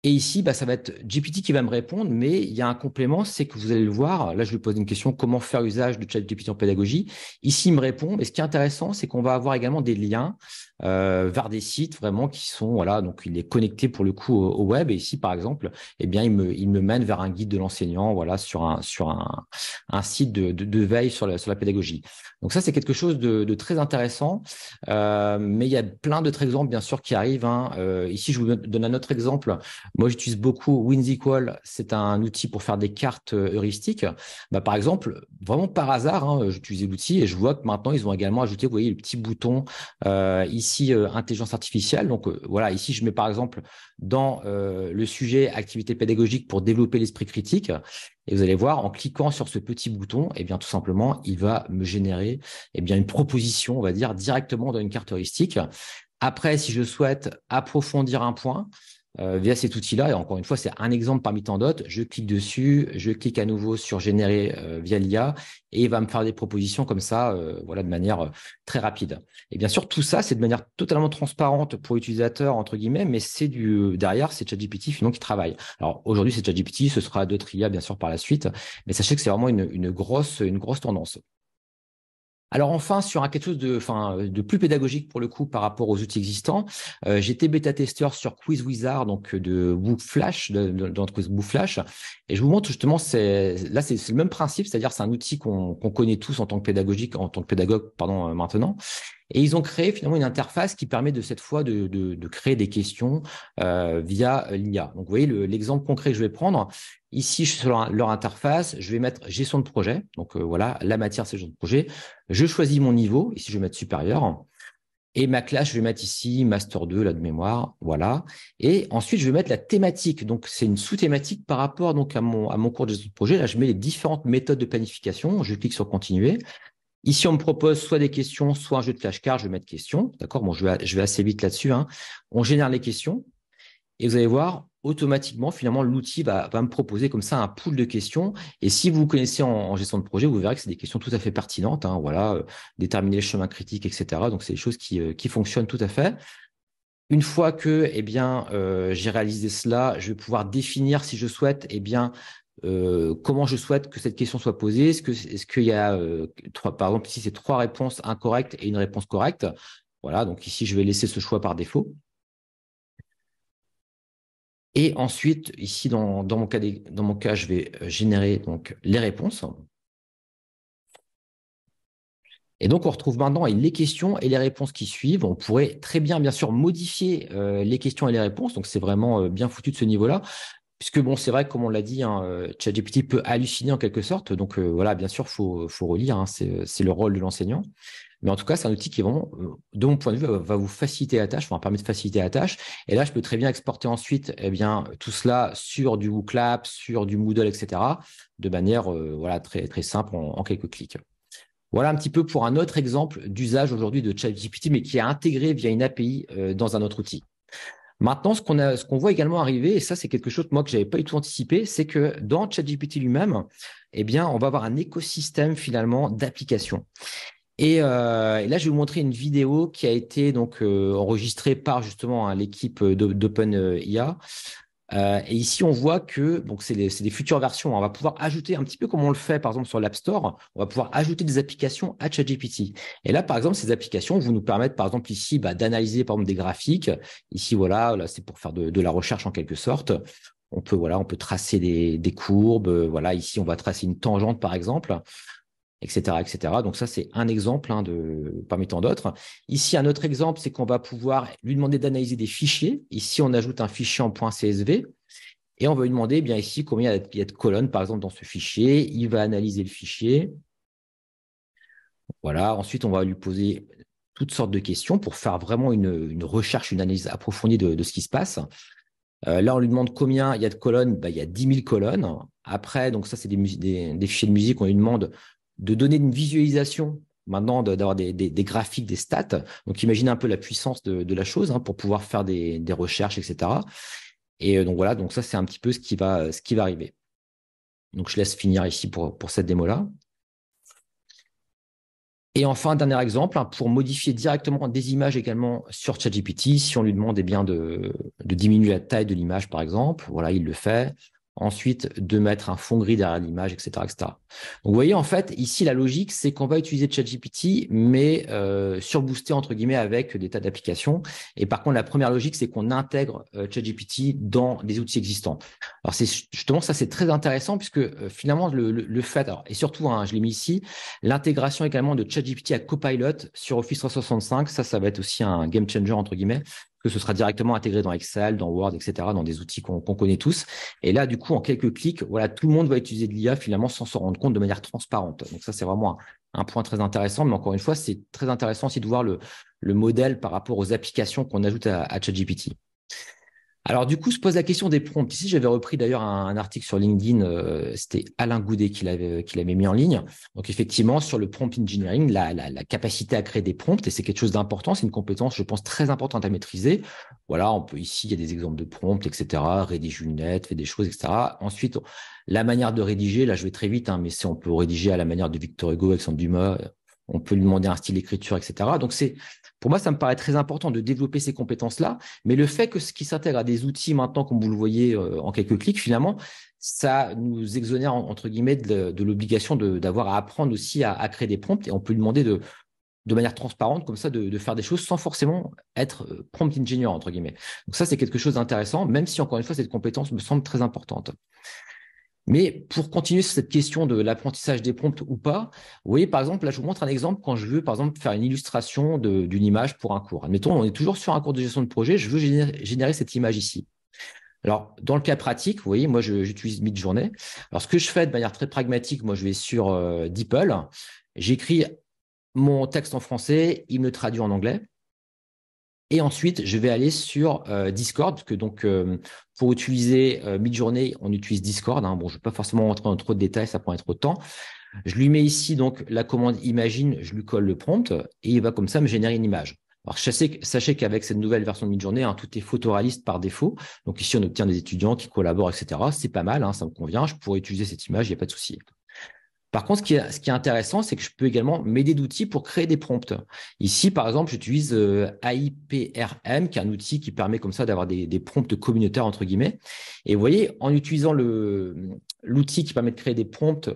Et ici, ça va être GPT qui va me répondre, mais il y a un complément, c'est que vous allez le voir. Là, je lui pose une question, comment faire usage de ChatGPT en pédagogie. Ici, il me répond. Et ce qui est intéressant, c'est qu'on va avoir également des liens vers des sites vraiment qui sont, voilà, donc il est connecté pour le coup au web. Et ici, par exemple, eh bien, il me mène vers un guide de l'enseignant, voilà, sur un site de veille sur la pédagogie. Donc ça, c'est quelque chose de très intéressant. Mais il y a plein d'autres exemples, bien sûr, qui arrivent, hein. Ici, je vous donne un autre exemple. Moi, j'utilise beaucoup WinZQL. C'est un outil pour faire des cartes heuristiques. Bah, par exemple, vraiment par hasard, hein, j'utilisais l'outil et je vois que maintenant, ils ont également ajouté, vous voyez, le petit bouton ici, intelligence artificielle. Donc, voilà, ici, je mets par exemple dans le sujet activité pédagogique pour développer l'esprit critique. Et vous allez voir, en cliquant sur ce petit bouton, eh bien, tout simplement, il va me générer eh bien, une proposition, on va dire, directement dans une carte heuristique. Après, si je souhaite approfondir un point, via cet outil-là, et encore une fois, c'est un exemple parmi tant d'autres, je clique dessus, je clique à nouveau sur générer via l'IA et il va me faire des propositions comme ça, voilà, de manière très rapide. Et bien sûr, tout ça, c'est de manière totalement transparente pour l'utilisateur, entre guillemets, mais c'est derrière, c'est ChatGPT finalement qui travaille. Alors aujourd'hui, c'est ChatGPT, ce sera d'autres IA bien sûr par la suite, mais sachez que c'est vraiment une grosse tendance. Alors enfin, sur quelque chose de plus pédagogique pour le coup par rapport aux outils existants, j'étais bêta-testeur sur Quiz Wizard, donc de WooFlash, d'entreprise WooFlash, et je vous montre justement, c'est le même principe, c'est-à-dire c'est un outil qu'on connaît tous en tant que pédagogue, pardon, maintenant. Et ils ont créé finalement une interface qui permet de cette fois de créer des questions via l'IA. Donc, vous voyez l'exemple concret que je vais prendre. Ici, je suis sur leur interface. Je vais mettre gestion de projet. Donc, voilà, la matière, c'est gestion de projet. Je choisis mon niveau. Ici, je vais mettre supérieur. Et ma classe, je vais mettre ici Master 2, là, de mémoire. Voilà. Et ensuite, je vais mettre la thématique. Donc, c'est une sous-thématique par rapport donc, à mon cours de gestion de projet. Là, je mets les différentes méthodes de planification. Je clique sur continuer. Ici, on me propose soit des questions, soit un jeu de flashcards. Je vais mettre questions. D'accord. Bon, je vais assez vite là-dessus, hein. On génère les questions et vous allez voir, automatiquement, finalement, l'outil va me proposer comme ça un pool de questions. Et si vous connaissez en gestion de projet, vous verrez que c'est des questions tout à fait pertinentes, hein. Voilà, déterminer le chemin critique, etc. Donc, c'est des choses qui fonctionnent tout à fait. Une fois que, eh bien, j'ai réalisé cela, je vais pouvoir définir si je souhaite, eh bien, comment je souhaite que cette question soit posée. Est-ce qu'il y a par exemple, ici, c'est 3 réponses incorrectes et une réponse correcte. Voilà, donc ici, je vais laisser ce choix par défaut. Et ensuite, ici, dans mon cas, je vais générer donc, les réponses. Et donc, on retrouve maintenant les questions et les réponses qui suivent. On pourrait très bien sûr, modifier les questions et les réponses. Donc, c'est vraiment bien foutu de ce niveau-là. Puisque, bon, c'est vrai que, comme on l'a dit, hein, ChatGPT peut halluciner en quelque sorte. Donc, voilà, bien sûr, faut relire, hein, c'est le rôle de l'enseignant. Mais en tout cas, c'est un outil qui, vraiment, de mon point de vue, va vous faciliter la tâche, va permettre de faciliter la tâche. Et là, je peux très bien exporter ensuite eh bien, tout cela sur du WooClap, sur du Moodle, etc., de manière voilà, très simple en quelques clics. Voilà un petit peu pour un autre exemple d'usage aujourd'hui de ChatGPT, mais qui est intégré via une API dans un autre outil. Maintenant, ce qu'on voit également arriver, et ça, c'est quelque chose moi que j'avais pas du tout anticipé, c'est que dans ChatGPT lui-même, eh bien, on va avoir un écosystème finalement d'applications. Et là, je vais vous montrer une vidéo qui a été donc enregistrée par justement l'équipe d'OpenIA. Et ici, on voit que donc c'est des futures versions. On va pouvoir ajouter un petit peu comme on le fait par exemple sur l'App Store. On va pouvoir ajouter des applications à ChatGPT. Et là, par exemple, ces applications vont nous permettre, par exemple ici, d'analyser par exemple des graphiques. Ici, voilà, là, c'est pour faire de la recherche en quelque sorte. On peut tracer des courbes. Voilà, ici, on va tracer une tangente par exemple, etc., etc. Donc ça, c'est un exemple hein, parmi tant d'autres. Ici, un autre exemple, c'est qu'on va pouvoir lui demander d'analyser des fichiers. Ici, on ajoute un fichier en .csv et on va lui demander eh bien ici combien il y a de colonnes, par exemple, dans ce fichier. Il va analyser le fichier. Voilà. Ensuite, on va lui poser toutes sortes de questions pour faire vraiment une recherche, une analyse approfondie de ce qui se passe. Là, on lui demande combien il y a de colonnes. Il y a 10 000 colonnes. Après, donc ça, c'est des fichiers de musique. On lui demande de donner une visualisation maintenant, d'avoir des graphiques, des stats. Donc, imaginez un peu la puissance de la chose hein, pour pouvoir faire des recherches, etc. Et donc, voilà, donc ça, c'est un petit peu ce qui va arriver. Donc, je laisse finir ici pour cette démo-là. Et enfin, dernier exemple, hein, pour modifier directement des images également sur ChatGPT, si on lui demande eh bien, de diminuer la taille de l'image, par exemple, voilà, il le fait. ensuite de mettre un fond gris derrière l'image, etc., etc. Donc, vous voyez, en fait, ici, la logique, c'est qu'on va utiliser ChatGPT, mais surboosté, entre guillemets, avec des tas d'applications. Et par contre, la première logique, c'est qu'on intègre ChatGPT dans des outils existants. Alors, c'est justement, ça, c'est très intéressant, puisque finalement, le fait, alors, et surtout, hein, je l'ai mis ici, l'intégration également de ChatGPT à Copilot sur Office 365, ça va être aussi un game changer, entre guillemets, que ce sera directement intégré dans Excel, dans Word, etc., dans des outils qu'on connaît tous. Et là, du coup, en quelques clics, voilà, tout le monde va utiliser de l'IA finalement sans s'en rendre compte de manière transparente. Donc ça, c'est vraiment un point très intéressant. Mais encore une fois, c'est très intéressant aussi de voir le modèle par rapport aux applications qu'on ajoute à ChatGPT. Alors, du coup, se pose la question des prompts. Ici, j'avais repris d'ailleurs un article sur LinkedIn. C'était Alain Goudet qui l'avait mis en ligne. Donc, effectivement, sur le prompt engineering, la capacité à créer des prompts, et c'est quelque chose d'important. C'est une compétence, je pense, très importante à maîtriser. Voilà, on peut ici, il y a des exemples de prompts, etc. Rédige une lettre, fait des choses, etc. Ensuite, la manière de rédiger, là, je vais très vite, hein, mais si on peut rédiger à la manière de Victor Hugo, Alexandre Dumas, on peut lui demander un style d'écriture, etc. Donc, pour moi, ça me paraît très important de développer ces compétences-là. Mais le fait que ce qui s'intègre à des outils maintenant, comme vous le voyez en quelques clics, finalement, ça nous exonère, entre guillemets, de l'obligation d'avoir à apprendre aussi à créer des prompts. Et on peut lui demander de manière transparente, comme ça, de faire des choses sans forcément être prompt engineer, entre guillemets. Donc ça, c'est quelque chose d'intéressant, même si, encore une fois, cette compétence me semble très importante. Mais pour continuer sur cette question de l'apprentissage des prompts ou pas, vous voyez, par exemple, là, je vous montre un exemple quand je veux, par exemple, faire une illustration d'une image pour un cours. Admettons, on est toujours sur un cours de gestion de projet, je veux générer cette image ici. Alors, dans le cas pratique, vous voyez, moi, j'utilise Midjourney. Alors, ce que je fais de manière très pragmatique, moi, je vais sur DeepL, j'écris mon texte en français, il me le traduit en anglais. Et ensuite, je vais aller sur Discord, parce que donc, pour utiliser Midjourney, on utilise Discord. Hein. Bon, je ne vais pas forcément rentrer dans trop de détails, ça prend trop de temps. Je lui mets ici donc la commande Imagine, je lui colle le prompt, et il va comme ça me générer une image. Alors, sachez qu'avec cette nouvelle version de Midjourney, hein, tout est photoréaliste par défaut. Donc ici, on obtient des étudiants qui collaborent, etc. C'est pas mal, hein, ça me convient. Je pourrais utiliser cette image, il n'y a pas de souci. Par contre, ce qui est intéressant, c'est que je peux également m'aider d'outils pour créer des prompts. Ici, par exemple, j'utilise AIPRM, qui est un outil qui permet comme ça d'avoir des prompts communautaires, entre guillemets. Et vous voyez, en utilisant l'outil qui permet de créer des prompts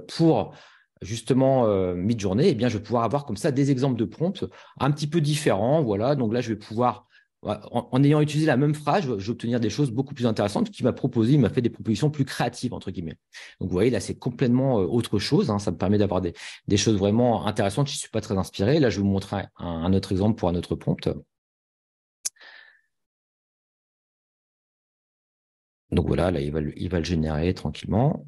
pour justement Midjourney, eh bien, je vais pouvoir avoir comme ça des exemples de prompts un petit peu différents. Voilà, donc là, je vais pouvoir en ayant utilisé la même phrase, je vais obtenir des choses beaucoup plus intéressantes qu'il m'a proposé, il m'a fait des propositions plus créatives, entre guillemets. Donc, vous voyez, là, c'est complètement autre chose. Hein, ça me permet d'avoir des choses vraiment intéressantes. Je ne suis pas très inspiré. Là, je vais vous montrer un autre exemple pour un autre prompt. Donc, voilà, là, il va le générer tranquillement.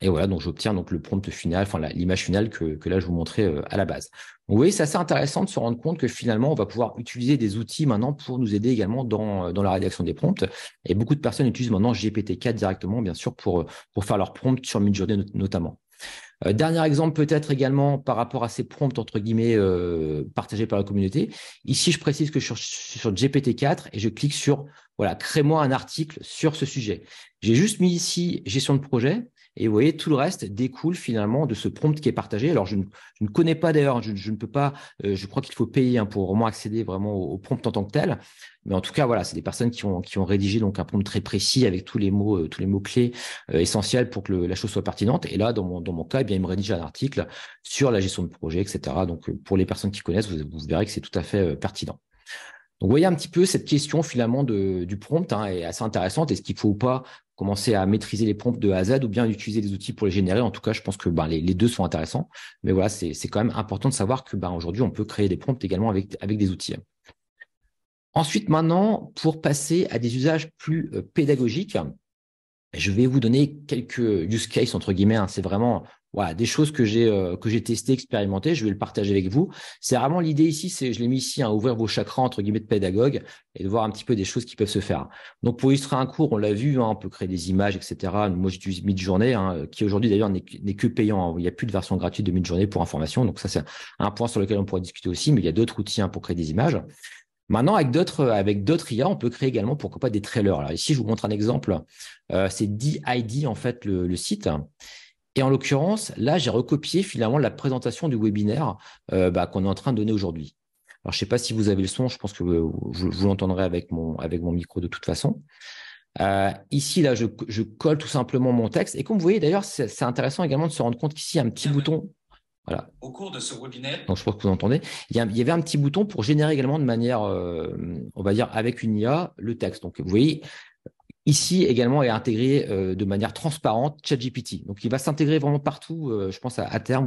Et voilà, donc j'obtiens donc le prompt final, enfin l'image finale que là je vous montrais à la base. Donc, vous voyez, c'est assez intéressant de se rendre compte que finalement, on va pouvoir utiliser des outils maintenant pour nous aider également dans la rédaction des prompts. Et beaucoup de personnes utilisent maintenant GPT-4 directement, bien sûr, pour faire leurs prompts sur Midjourney notamment. Dernier exemple peut-être également par rapport à ces prompts entre guillemets partagés par la communauté. Ici, je précise que je suis sur GPT-4 et je clique sur voilà, crée-moi un article sur ce sujet. J'ai juste mis ici gestion de projet. Et vous voyez, tout le reste découle finalement de ce prompt qui est partagé. Alors, je ne connais pas d'ailleurs, je ne peux pas, je crois qu'il faut payer hein, pour vraiment accéder vraiment au prompt en tant que tel. Mais en tout cas, voilà, c'est des personnes qui ont rédigé donc un prompt très précis avec tous les mots-clés essentiels pour que la chose soit pertinente. Et là, dans mon cas, eh bien, il me rédige un article sur la gestion de projet, etc. Donc, pour les personnes qui connaissent, vous verrez que c'est tout à fait pertinent. Donc, vous voyez un petit peu cette question finalement du prompt hein, est assez intéressante. Est-ce qu'il faut ou pas commencer à maîtriser les prompts de A à Z ou bien utiliser des outils pour les générer? En tout cas, je pense que les deux sont intéressants. Mais voilà, c'est quand même important de savoir que aujourd'hui, on peut créer des prompts également avec des outils. Ensuite, maintenant, pour passer à des usages plus pédagogiques, je vais vous donner quelques use cases, entre guillemets. Hein. C'est vraiment voilà, des choses que j'ai testées, expérimentées. Je vais le partager avec vous. C'est vraiment l'idée ici, je l'ai mis ici, hein, ouvrir vos chakras, entre guillemets, de pédagogue et de voir un petit peu des choses qui peuvent se faire. Donc, pour illustrer un cours, on l'a vu, hein, on peut créer des images, etc. Moi, j'utilise Midjourney, hein, qui aujourd'hui, d'ailleurs, n'est que payant. Hein. Il n'y a plus de version gratuite de Midjourney pour information. Donc, ça, c'est un point sur lequel on pourrait discuter aussi. Mais il y a d'autres outils hein, pour créer des images. Maintenant, avec d'autres IA, on peut créer également, pourquoi pas, des trailers. Alors ici, je vous montre un exemple. C'est DID, en fait, le site. Et en l'occurrence, là, j'ai recopié finalement la présentation du webinaire qu'on est en train de donner aujourd'hui. Alors, je ne sais pas si vous avez le son, je pense que vous l'entendrez avec mon micro de toute façon. Ici, là, je colle tout simplement mon texte. Et comme vous voyez, d'ailleurs, c'est intéressant également de se rendre compte qu'ici, il y a un petit bouton. Voilà. Au cours de ce webinaire, Donc, je pense que vous entendez. Il y avait un petit bouton pour générer également de manière, on va dire, avec une IA, le texte. Donc, vous voyez, ici également est intégré de manière transparente ChatGPT. Donc, il va s'intégrer vraiment partout. Je pense à terme,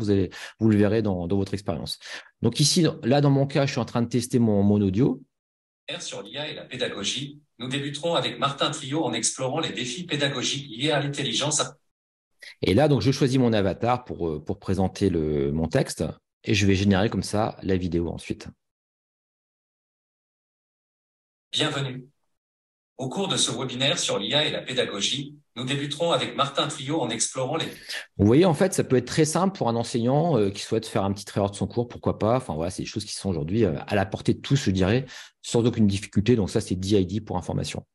vous le verrez dans votre expérience. Donc, ici, là, dans mon cas, je suis en train de tester mon audio. sur l'IA et la pédagogie, nous débuterons avec Martin Trio en explorant les défis pédagogiques liés à l'intelligence. Et là, donc, je choisis mon avatar pour présenter mon texte et je vais générer comme ça la vidéo ensuite. Bienvenue. Au cours de ce webinaire sur l'IA et la pédagogie, nous débuterons avec Martin Trio en explorant les... Vous voyez, en fait, ça peut être très simple pour un enseignant qui souhaite faire un petit erreur de son cours, pourquoi pas. Enfin, voilà, c'est des choses qui sont aujourd'hui à la portée de tous, je dirais, sans aucune difficulté. Donc ça, c'est DID pour information.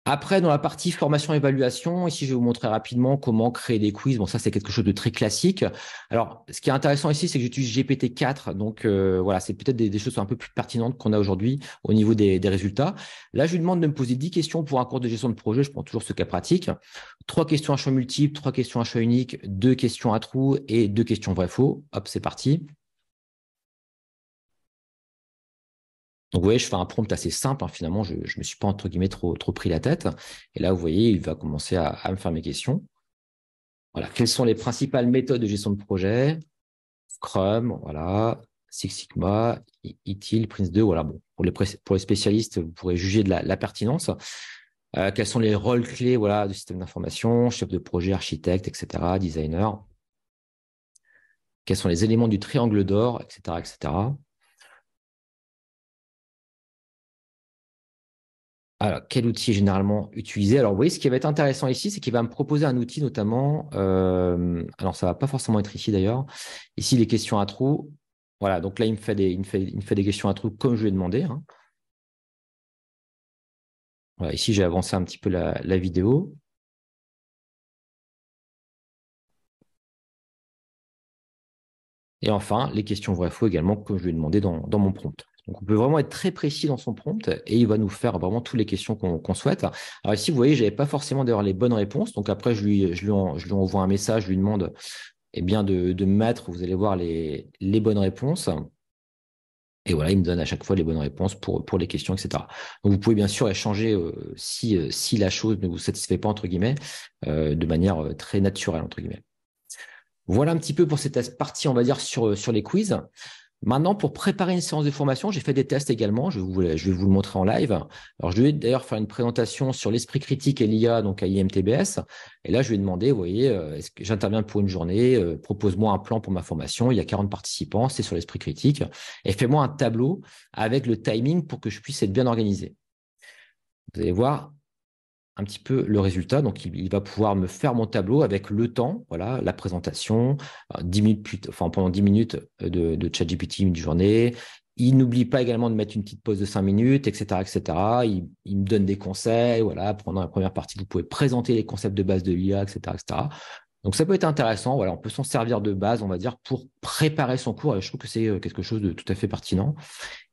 Après, dans la partie formation-évaluation, ici, je vais vous montrer rapidement comment créer des quiz. Bon, ça, c'est quelque chose de très classique. Alors, ce qui est intéressant ici, c'est que j'utilise GPT-4. Donc, voilà, c'est peut-être des choses un peu plus pertinentes qu'on a aujourd'hui au niveau des résultats. Là, je lui demande de me poser 10 questions pour un cours de gestion de projet. Je prends toujours ce cas pratique. 3 questions à choix multiples, 3 questions à choix unique, 2 questions à trous et 2 questions vrai-faux. Hop, c'est parti. Donc, vous voyez, je fais un prompt assez simple. Hein, finalement, je ne me suis pas, entre guillemets, trop pris la tête. Et là, vous voyez, il va commencer à me faire mes questions. Voilà. Quelles sont les principales méthodes de gestion de projet? Scrum, voilà. Six Sigma, ITIL, Prince2. Voilà. Bon, pour les spécialistes, vous pourrez juger de la pertinence. Quels sont les rôles clés, voilà, du système d'information, chef de projet, architecte, etc., designer. Quels sont les éléments du triangle d'or, etc., etc. Alors, quel outil est généralement utilisé? Alors, vous voyez, ce qui va être intéressant ici, c'est qu'il va me proposer un outil notamment. Alors, ça ne va pas forcément être ici d'ailleurs. Ici, les questions à trous. Voilà, donc là, il me fait des questions à trous comme je lui ai demandé. Hein. Voilà, ici, j'ai avancé un petit peu la vidéo. Et enfin, les questions vrai-faux également, comme je lui ai demandé dans mon prompt. Donc, on peut vraiment être très précis dans son prompt et il va nous faire vraiment toutes les questions qu'on souhaite. Alors ici, vous voyez, je n'avais pas forcément d'ailleurs les bonnes réponses. Donc après, je lui envoie un message, je lui demande bien de mettre, vous allez voir, les bonnes réponses. Et voilà, il me donne à chaque fois les bonnes réponses pour les questions, etc. Donc, vous pouvez bien sûr échanger si la chose ne vous satisfait pas, entre guillemets, de manière très naturelle, entre guillemets. Voilà un petit peu pour cette partie, on va dire, sur les quiz. Maintenant, pour préparer une séance de formation, j'ai fait des tests également. Je vais vous le montrer en live. Alors, je vais d'ailleurs faire une présentation sur l'esprit critique et l'IA, donc à IMTBS. Et là, je vais demander, vous voyez, est-ce que j'interviens pour une journée? Propose-moi un plan pour ma formation. Il y a 40 participants, c'est sur l'esprit critique. Et fais-moi un tableau avec le timing pour que je puisse être bien organisé. Vous allez voir un petit peu le résultat. Donc, il va pouvoir me faire mon tableau avec le temps, voilà, la présentation, 10 minutes pendant 10 minutes de ChatGPT une journée. Il n'oublie pas également de mettre une petite pause de 5 minutes, etc., etc. Il me donne des conseils, voilà. Pendant la première partie, vous pouvez présenter les concepts de base de l'IA, etc., etc. Donc, ça peut être intéressant. Voilà, on peut s'en servir de base, on va dire, pour préparer son cours. Et je trouve que c'est quelque chose de tout à fait pertinent.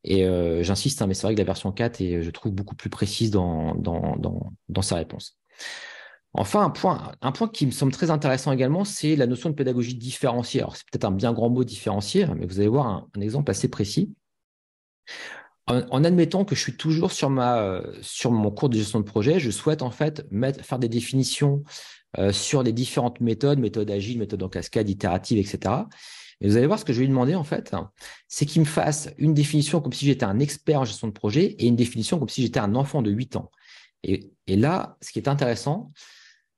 Et j'insiste, hein, mais c'est vrai que la version 4 est, je trouve, beaucoup plus précise dans sa réponse. Enfin, un point qui me semble très intéressant également, c'est la notion de pédagogie différenciée. Alors, c'est peut-être un bien grand mot différencié, mais vous allez voir un exemple assez précis. En admettant que je suis toujours sur mon cours de gestion de projet, je souhaite en fait faire des définitions sur les différentes méthodes agiles, méthodes en cascade, itératives, etc. Et vous allez voir ce que je vais lui demander en fait, c'est qu'il me fasse une définition comme si j'étais un expert en gestion de projet et une définition comme si j'étais un enfant de 8 ans. Et là, ce qui est intéressant,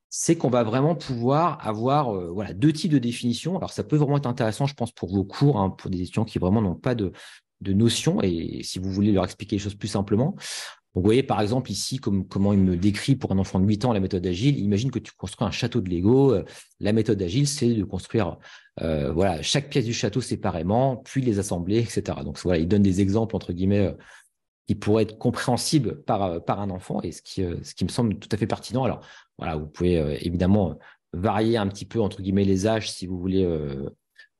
c'est qu'on va vraiment pouvoir avoir voilà, 2 types de définitions. Alors, ça peut vraiment être intéressant, je pense, pour vos cours, hein, pour des étudiants qui vraiment n'ont pas de notion et si vous voulez leur expliquer les choses plus simplement. Donc, vous voyez, par exemple, ici, comment il me décrit pour un enfant de 8 ans la méthode agile. Imagine que tu construis un château de Lego. La méthode agile, c'est de construire voilà, chaque pièce du château séparément, puis les assembler, etc. Donc, voilà, il donne des exemples, entre guillemets, qui pourraient être compréhensibles par un enfant et ce qui me semble tout à fait pertinent. Alors, voilà, vous pouvez évidemment varier un petit peu, entre guillemets, les âges si vous voulez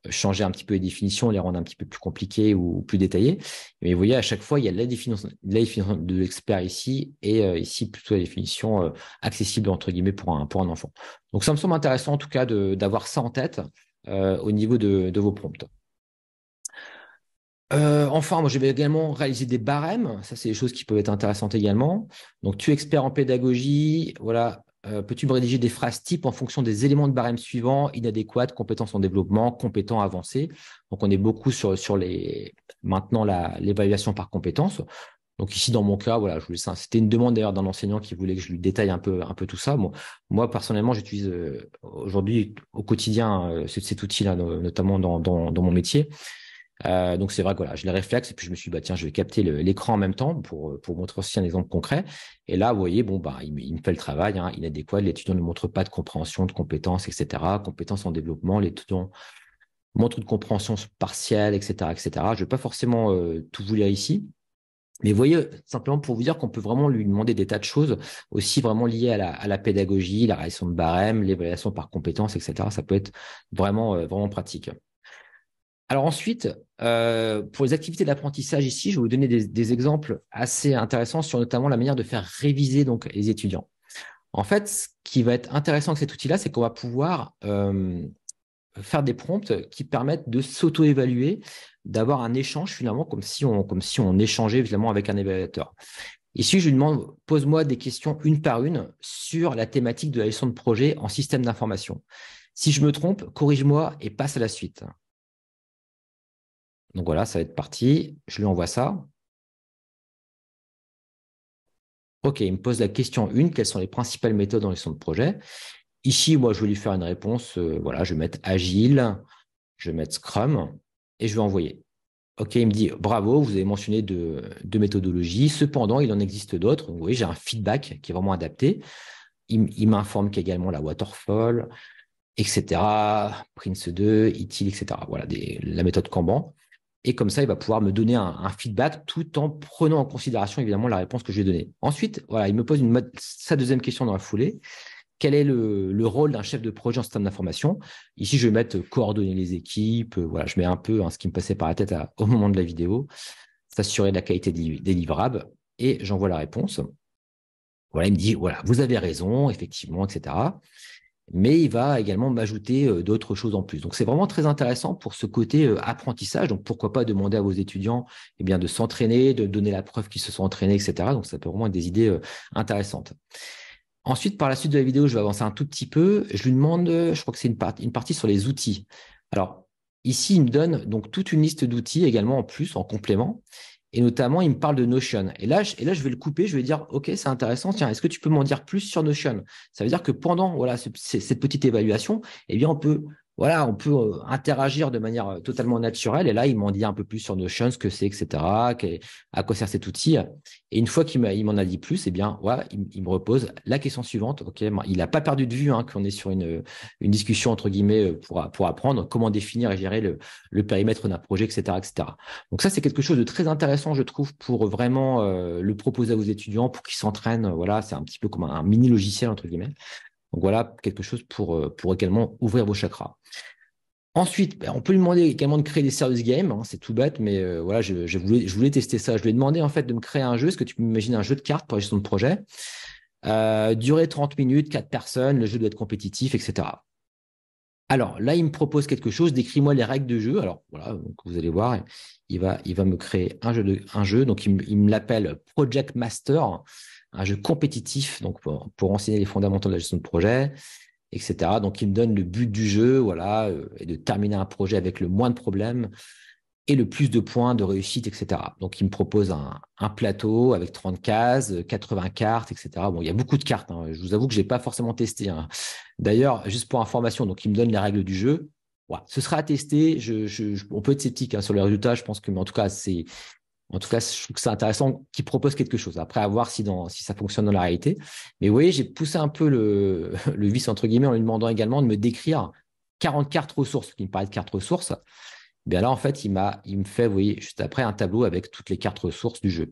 changer un petit peu les définitions, les rendre un petit peu plus compliquées ou plus détaillées. Mais vous voyez, à chaque fois, il y a la définition de l'expert ici et ici plutôt la définition accessible entre guillemets pour un enfant. Donc ça me semble intéressant en tout cas d'avoir ça en tête au niveau de vos prompts. Enfin, moi, je vais également réaliser des barèmes. Ça, c'est des choses qui peuvent être intéressantes également. Donc, tu es expert en pédagogie. Voilà. Peux-tu me rédiger des phrases types en fonction des éléments de barème suivants: inadéquates, compétences en développement, compétents avancés. Donc, on est beaucoup sur maintenant l'évaluation par compétences. Donc, ici, dans mon cas, voilà, c'était une demande d'ailleurs d'un enseignant qui voulait que je lui détaille un peu tout ça. Bon, moi, personnellement, j'utilise aujourd'hui au quotidien cet outil-là, notamment dans mon métier. Donc, c'est vrai que voilà, je les réflexe et puis je me suis dit, bah, tiens, je vais capter l'écran en même temps pour montrer aussi un exemple concret. Et là, vous voyez, bon, bah, il me fait le travail, hein, inadéquat. L'étudiant ne montre pas de compréhension, de compétences, etc. Compétences en développement, l'étudiant montre de compréhension partielle, etc., etc. Je ne vais pas forcément tout vous lire ici. Mais vous voyez, simplement pour vous dire qu'on peut vraiment lui demander des tas de choses aussi vraiment liées à la pédagogie, la réalisation de barème, l'évaluation par compétences, etc. Ça peut être vraiment pratique. Alors ensuite, pour les activités d'apprentissage ici, je vais vous donner des exemples assez intéressants sur notamment la manière de faire réviser donc les étudiants. En fait, ce qui va être intéressant avec cet outil-là, c'est qu'on va pouvoir faire des prompts qui permettent de s'auto-évaluer, d'avoir un échange finalement comme si on échangeait finalement avec un évaluateur. Ici, je lui demande, pose-moi des questions une par une sur la thématique de la gestion de projet en système d'information. Si je me trompe, corrige-moi et passe à la suite. Donc voilà, ça va être parti. Je lui envoie ça. OK, il me pose la question 1, quelles sont les principales méthodes en gestion de projet? Ici, moi, je vais lui faire une réponse. Voilà, je vais mettre Agile, je vais mettre Scrum et je vais envoyer. OK, il me dit, bravo, vous avez mentionné deux méthodologies. Cependant, il en existe d'autres. Donc, vous voyez, j'ai un feedback qui est vraiment adapté. Il m'informe qu'également la Waterfall, etc., Prince2, ITIL, etc. Voilà, la méthode Kanban. Et comme ça, il va pouvoir me donner un feedback tout en prenant en considération évidemment la réponse que je lui ai donnée. Ensuite, voilà, il me pose sa deuxième question dans la foulée. Quel est le rôle d'un chef de projet en système d'information? Ici, je vais mettre coordonner les équipes. Voilà, je mets un peu ce qui me passait par la tête au moment de la vidéo, s'assurer de la qualité des livrables et j'envoie la réponse. Voilà, il me dit, voilà, vous avez raison, effectivement, etc. Mais il va également m'ajouter d'autres choses en plus. Donc, c'est vraiment très intéressant pour ce côté apprentissage. Donc, pourquoi pas demander à vos étudiants de s'entraîner, de donner la preuve qu'ils se sont entraînés, etc. Donc, ça peut vraiment être des idées intéressantes. Ensuite, par la suite de la vidéo, je vais avancer un tout petit peu. Je lui demande, je crois que c'est une partie sur les outils. Alors, ici, il me donne donc toute une liste d'outils également en plus, en complément. Et notamment, il me parle de Notion. Et là, je vais le couper. Je vais dire, OK, c'est intéressant. Tiens, est-ce que tu peux m'en dire plus sur Notion? Ça veut dire que pendant cette petite évaluation, eh bien, on peut interagir de manière totalement naturelle. Et là, il m'en dit un peu plus sur Notion, ce que c'est, etc., à quoi sert cet outil. Et une fois qu'il m'en a dit plus, eh bien, voilà, il me repose la question suivante. OK, il n'a pas perdu de vue qu'on est sur une discussion, entre guillemets, pour apprendre comment définir et gérer le périmètre d'un projet, etc., etc. Donc ça, c'est quelque chose de très intéressant, je trouve, pour vraiment le proposer à vos étudiants, pour qu'ils s'entraînent. Voilà, c'est un petit peu comme un mini logiciel, entre guillemets. Donc voilà, quelque chose pour également ouvrir vos chakras. Ensuite, on peut lui demander également de créer des serious games. C'est tout bête, mais voilà, je voulais tester ça. Je lui ai demandé en fait de me créer un jeu. Est-ce que tu peux m'imaginer un jeu de cartes pour la gestion de projet? Durée 30 minutes, 4 personnes, le jeu doit être compétitif, etc. Alors là, il me propose quelque chose, décris-moi les règles de jeu. Alors voilà, donc vous allez voir, il va me créer un jeu. Donc il me l'appelle Project Master, un jeu compétitif, donc pour enseigner les fondamentaux de la gestion de projet, etc. Donc il me donne le but du jeu, voilà, et de terminer un projet avec le moins de problèmes et le plus de points de réussite, etc. Donc il me propose un plateau avec 30 cases, 80 cartes, etc. Bon, il y a beaucoup de cartes. Je vous avoue que je n'ai pas forcément testé. D'ailleurs, juste pour information, donc il me donne les règles du jeu. Voilà, ce sera à tester. On peut être sceptique sur les résultats. Je pense que, mais en tout cas, je trouve que c'est intéressant qu'il propose quelque chose. Après, à voir si ça fonctionne dans la réalité. Mais vous voyez, j'ai poussé un peu le vice, entre guillemets, en lui demandant également de me décrire 40 cartes ressources, qui me paraît de cartes ressources. Bien là, en fait, il me fait, vous voyez, juste après, un tableau avec toutes les cartes ressources du jeu.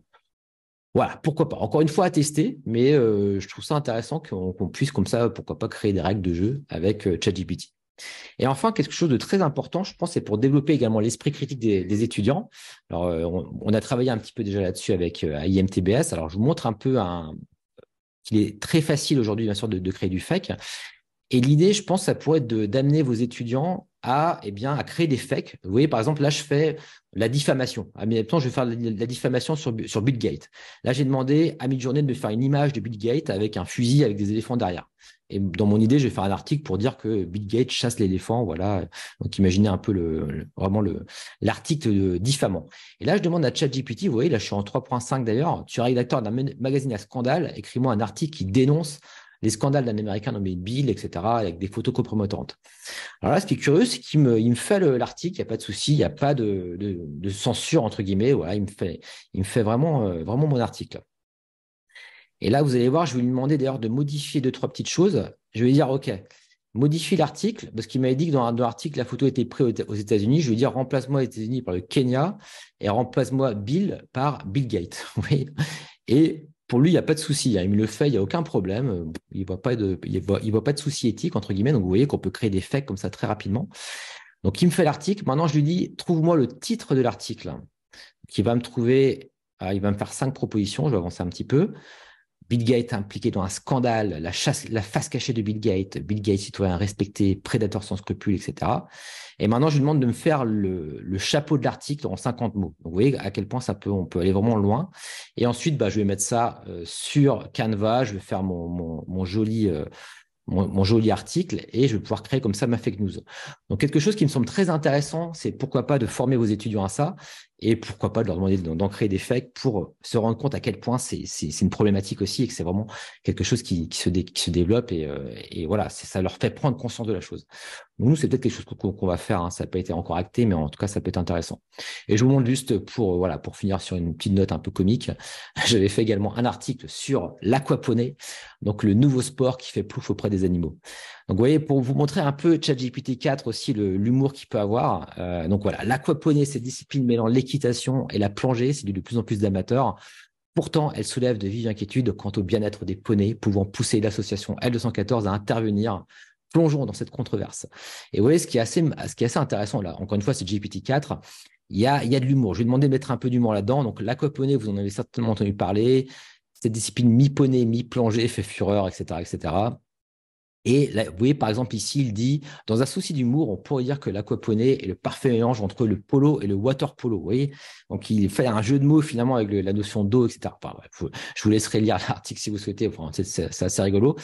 Voilà, pourquoi pas. Encore une fois à tester, mais je trouve ça intéressant qu'on puisse comme ça, pourquoi pas, créer des règles de jeu avec ChatGPT. Et enfin, quelque chose de très important, je pense, c'est pour développer également l'esprit critique des étudiants. Alors, on a travaillé un petit peu déjà là-dessus avec IMTBS. Alors, je vous montre un peu qu'il est très facile aujourd'hui, bien sûr, de créer du fake. Et l'idée, je pense, ça pourrait être d'amener vos étudiants à créer des fakes. Vous voyez, par exemple, là, je fais la diffamation. À mi-temps, je vais faire la diffamation sur Bill Gates. Là, j'ai demandé à Midjourney de me faire une image de Bill Gates avec un fusil avec des éléphants derrière. Et dans mon idée, je vais faire un article pour dire que Bill Gates chasse l'éléphant. Voilà. Donc, imaginez un peu vraiment l'article diffamant. Et là, je demande à ChatGPT, vous voyez, là, je suis en 3.5 d'ailleurs. Tu es rédacteur d'un magazine à scandale. Écris-moi un article qui dénonce les scandales d'un Américain nommé Bill, etc., avec des photos compromettantes. Alors là, ce qui est curieux, c'est qu'il me fait l'article, il n'y a pas de souci, il n'y a pas de censure, entre guillemets. Voilà, il me fait vraiment mon article. Et là, vous allez voir, je vais lui demander d'ailleurs de modifier deux, trois petites choses. Je vais lui dire, OK, modifie l'article, parce qu'il m'avait dit que dans l'article, la photo était prise aux États-Unis. Je vais lui dire, remplace-moi les États-Unis par le Kenya et remplace-moi Bill par Bill Gates. Oui. Et pour lui, il n'y a pas de souci. Il me le fait, il n'y a aucun problème. Il ne voit pas de souci éthique, entre guillemets. Donc, vous voyez qu'on peut créer des fakes comme ça très rapidement. Donc, il me fait l'article. Maintenant, je lui dis, trouve-moi le titre de l'article. Il va me trouver, il va me faire 5 propositions. Je vais avancer un petit peu. Bill Gates impliqué dans un scandale, la face cachée de Bill Gates citoyen respecté, prédateur sans scrupules, etc. Et maintenant, je lui demande de me faire le chapeau de l'article en 50 mots. Donc, vous voyez à quel point on peut aller vraiment loin. Et ensuite, je vais mettre ça sur Canva, je vais faire mon joli article et je vais pouvoir créer comme ça ma fake news. Donc, quelque chose qui me semble très intéressant, c'est pourquoi pas de former vos étudiants à ça et pourquoi pas de leur demander d'en créer des fakes pour se rendre compte à quel point c'est une problématique aussi et que c'est vraiment quelque chose qui se développe et voilà, ça leur fait prendre conscience de la chose. Donc, nous, c'est peut-être quelque chose qu'on va faire, hein. Ça n'a pas été encore acté, mais en tout cas, ça peut être intéressant. Et je vous montre juste pour finir sur une petite note un peu comique, j'avais fait également un article sur l'aquaponie, donc le nouveau sport qui fait plouf auprès des animaux. Donc, vous voyez, pour vous montrer un peu ChatGPT 4 aussi, l'humour qu'il peut avoir. Donc voilà, l'aquaponie, cette discipline mêlant l'équitation et la plongée, c'est de plus en plus d'amateurs. Pourtant, elle soulève de vives inquiétudes quant au bien-être des poneys, pouvant pousser l'association L214 à intervenir. Plongeons dans cette controverse. Et vous voyez, ce qui est assez intéressant, là, encore une fois, c'est GPT-4. Il y a de l'humour. Je vais demander de mettre un peu d'humour là-dedans. Donc, l'aquaponie, vous en avez certainement entendu parler. Cette discipline mi-poney, mi-plongée fait fureur, etc., etc. Et là, vous voyez, par exemple, ici, il dit, dans un souci d'humour, on pourrait dire que l'aquaponie est le parfait mélange entre le polo et le water polo. Vous voyez, donc il fait un jeu de mots finalement avec la notion d'eau, etc. Enfin, bref, je vous laisserai lire l'article si vous souhaitez. Enfin, c'est assez rigolo.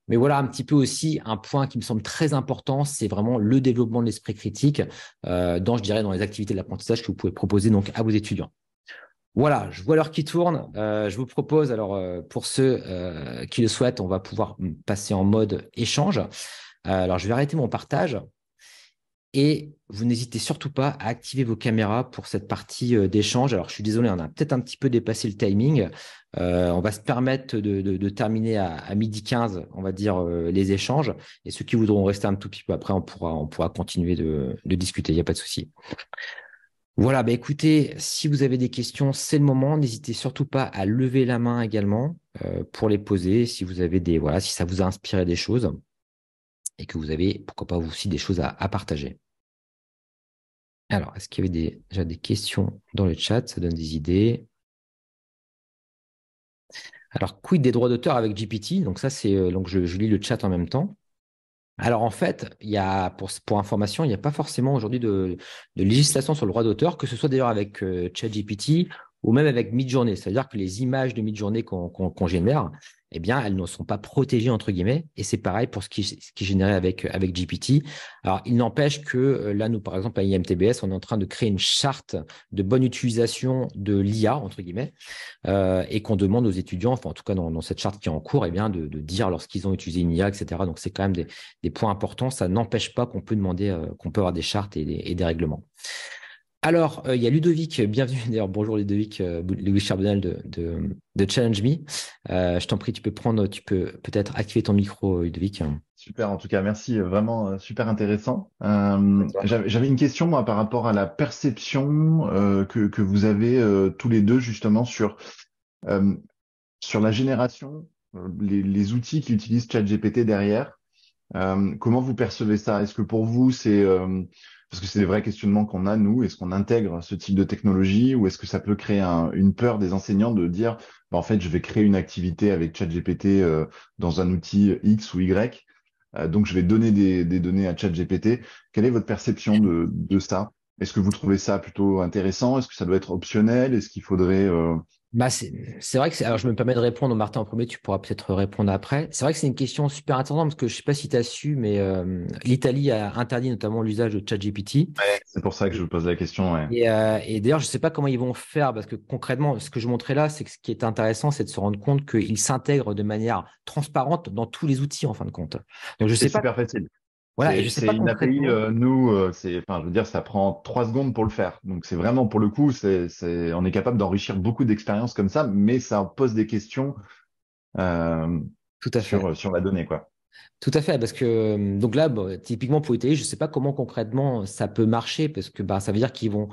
Mais voilà un petit peu aussi un point qui me semble très important, c'est vraiment le développement de l'esprit critique dans les activités de l'apprentissage que vous pouvez proposer donc à vos étudiants. Voilà, je vois l'heure qui tourne. Je vous propose, alors pour ceux qui le souhaitent, on va pouvoir passer en mode échange. Alors, je vais arrêter mon partage et vous n'hésitez surtout pas à activer vos caméras pour cette partie d'échange. Alors, je suis désolé, on a peut-être un petit peu dépassé le timing. On va se permettre de terminer à midi 15, on va dire, les échanges. Et ceux qui voudront rester un tout petit peu après, on pourra continuer de discuter. Il n'y a pas de souci. Voilà, écoutez, si vous avez des questions, c'est le moment. N'hésitez surtout pas à lever la main également pour les poser. Si vous avez si ça vous a inspiré des choses et que vous avez, pourquoi pas, vous aussi des choses à partager. Alors, est-ce qu'il y avait déjà des questions dans le chat? Ça donne des idées. Alors, quid des droits d'auteur avec GPT? Donc ça, donc je lis le chat en même temps. Alors en fait, il y a pour information, il n'y a pas forcément aujourd'hui de législation sur le droit d'auteur, que ce soit d'ailleurs avec ChatGPT ou même avec Midjourney. C'est-à-dire que les images de Midjourney qu'on génère, eh bien, elles ne sont pas protégées entre guillemets. Et c'est pareil pour ce qui est généré avec GPT. Alors, il n'empêche que là, nous, par exemple, à IMTBS, on est en train de créer une charte de bonne utilisation de l'IA entre guillemets, et qu'on demande aux étudiants, enfin en tout cas dans cette charte qui est en cours, eh bien, de dire lorsqu'ils ont utilisé une IA, etc. Donc, c'est quand même des points importants. Ça n'empêche pas qu'on peut demander, qu'on peut avoir des chartes et des règlements. Alors, il y a Ludovic, bienvenue d'ailleurs, bonjour Ludovic, Louis Charbonnel de Challenge Me. Je t'en prie, tu peux peut-être activer ton micro, Ludovic. Super, en tout cas, merci, vraiment super intéressant. J'avais une question moi par rapport à la perception que vous avez tous les deux justement sur la génération, les outils qui utilisent ChatGPT derrière. Comment vous percevez ça? Est-ce que pour vous, parce que c'est des vrais questionnements qu'on a, nous, est-ce qu'on intègre ce type de technologie ou est-ce que ça peut créer une peur des enseignants de dire, bah, en fait, je vais créer une activité avec ChatGPT dans un outil X ou Y, donc je vais donner des données à ChatGPT. Quelle est votre perception de ça? Est-ce que vous trouvez ça plutôt intéressant? Est-ce que ça doit être optionnel? Est-ce qu'il faudrait... Bah c'est vrai que alors je me permets de répondre, Martin, en premier, tu pourras peut-être répondre après. C'est vrai que c'est une question super intéressante parce que je sais pas si tu as su, mais l'Italie a interdit notamment l'usage de ChatGPT. Ouais, c'est pour ça que je vous pose la question, ouais. Et d'ailleurs, je sais pas comment ils vont faire parce que concrètement, ce que je montrais là, c'est que ce qui est intéressant, c'est de se rendre compte qu'ils s'intègrent de manière transparente dans tous les outils en fin de compte. Donc je C'est sais pas, super facile. voilà, et je sais C'est pas une API, concrètement. nous, enfin, je veux dire, ça prend 3 secondes pour le faire. Donc, c'est vraiment, pour le coup, on est capable d'enrichir beaucoup d'expériences comme ça, mais ça pose des questions euh, Tout à fait. sur la donnée, quoi. Tout à fait, parce que donc là, bon, typiquement pour Italie, je ne sais pas comment concrètement ça peut marcher, parce que bah, ça veut dire qu'ils vont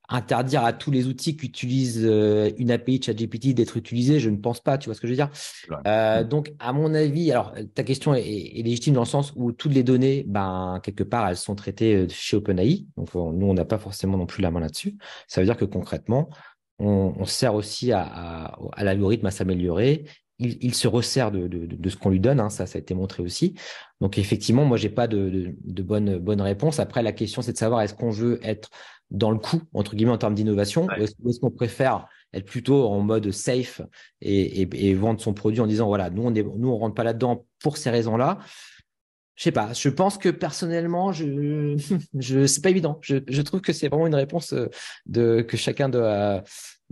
interdire à tous les outils qui utilisent une API de ChatGPT d'être utilisés. Je ne pense pas, tu vois ce que je veux dire. Voilà. Mm. Donc, à mon avis, alors ta question est légitime dans le sens où toutes les données, ben, quelque part, elles sont traitées chez OpenAI. Donc, nous, on n'a pas forcément non plus la main là-dessus. Ça veut dire que concrètement, on sert aussi à l'algorithme à s'améliorer. Il se resserre de ce qu'on lui donne, hein, ça a été montré aussi. Donc effectivement, moi, j'ai pas de bonne réponse. Après, la question, c'est de savoir est-ce qu'on veut être dans le coup, entre guillemets, en termes d'innovation, Ouais. ou est-ce qu'on préfère être plutôt en mode safe et vendre son produit en disant, voilà, nous, on rentre pas là-dedans pour ces raisons-là. Je sais pas. Je pense que personnellement, c'est pas évident. Je trouve que c'est vraiment une réponse que chacun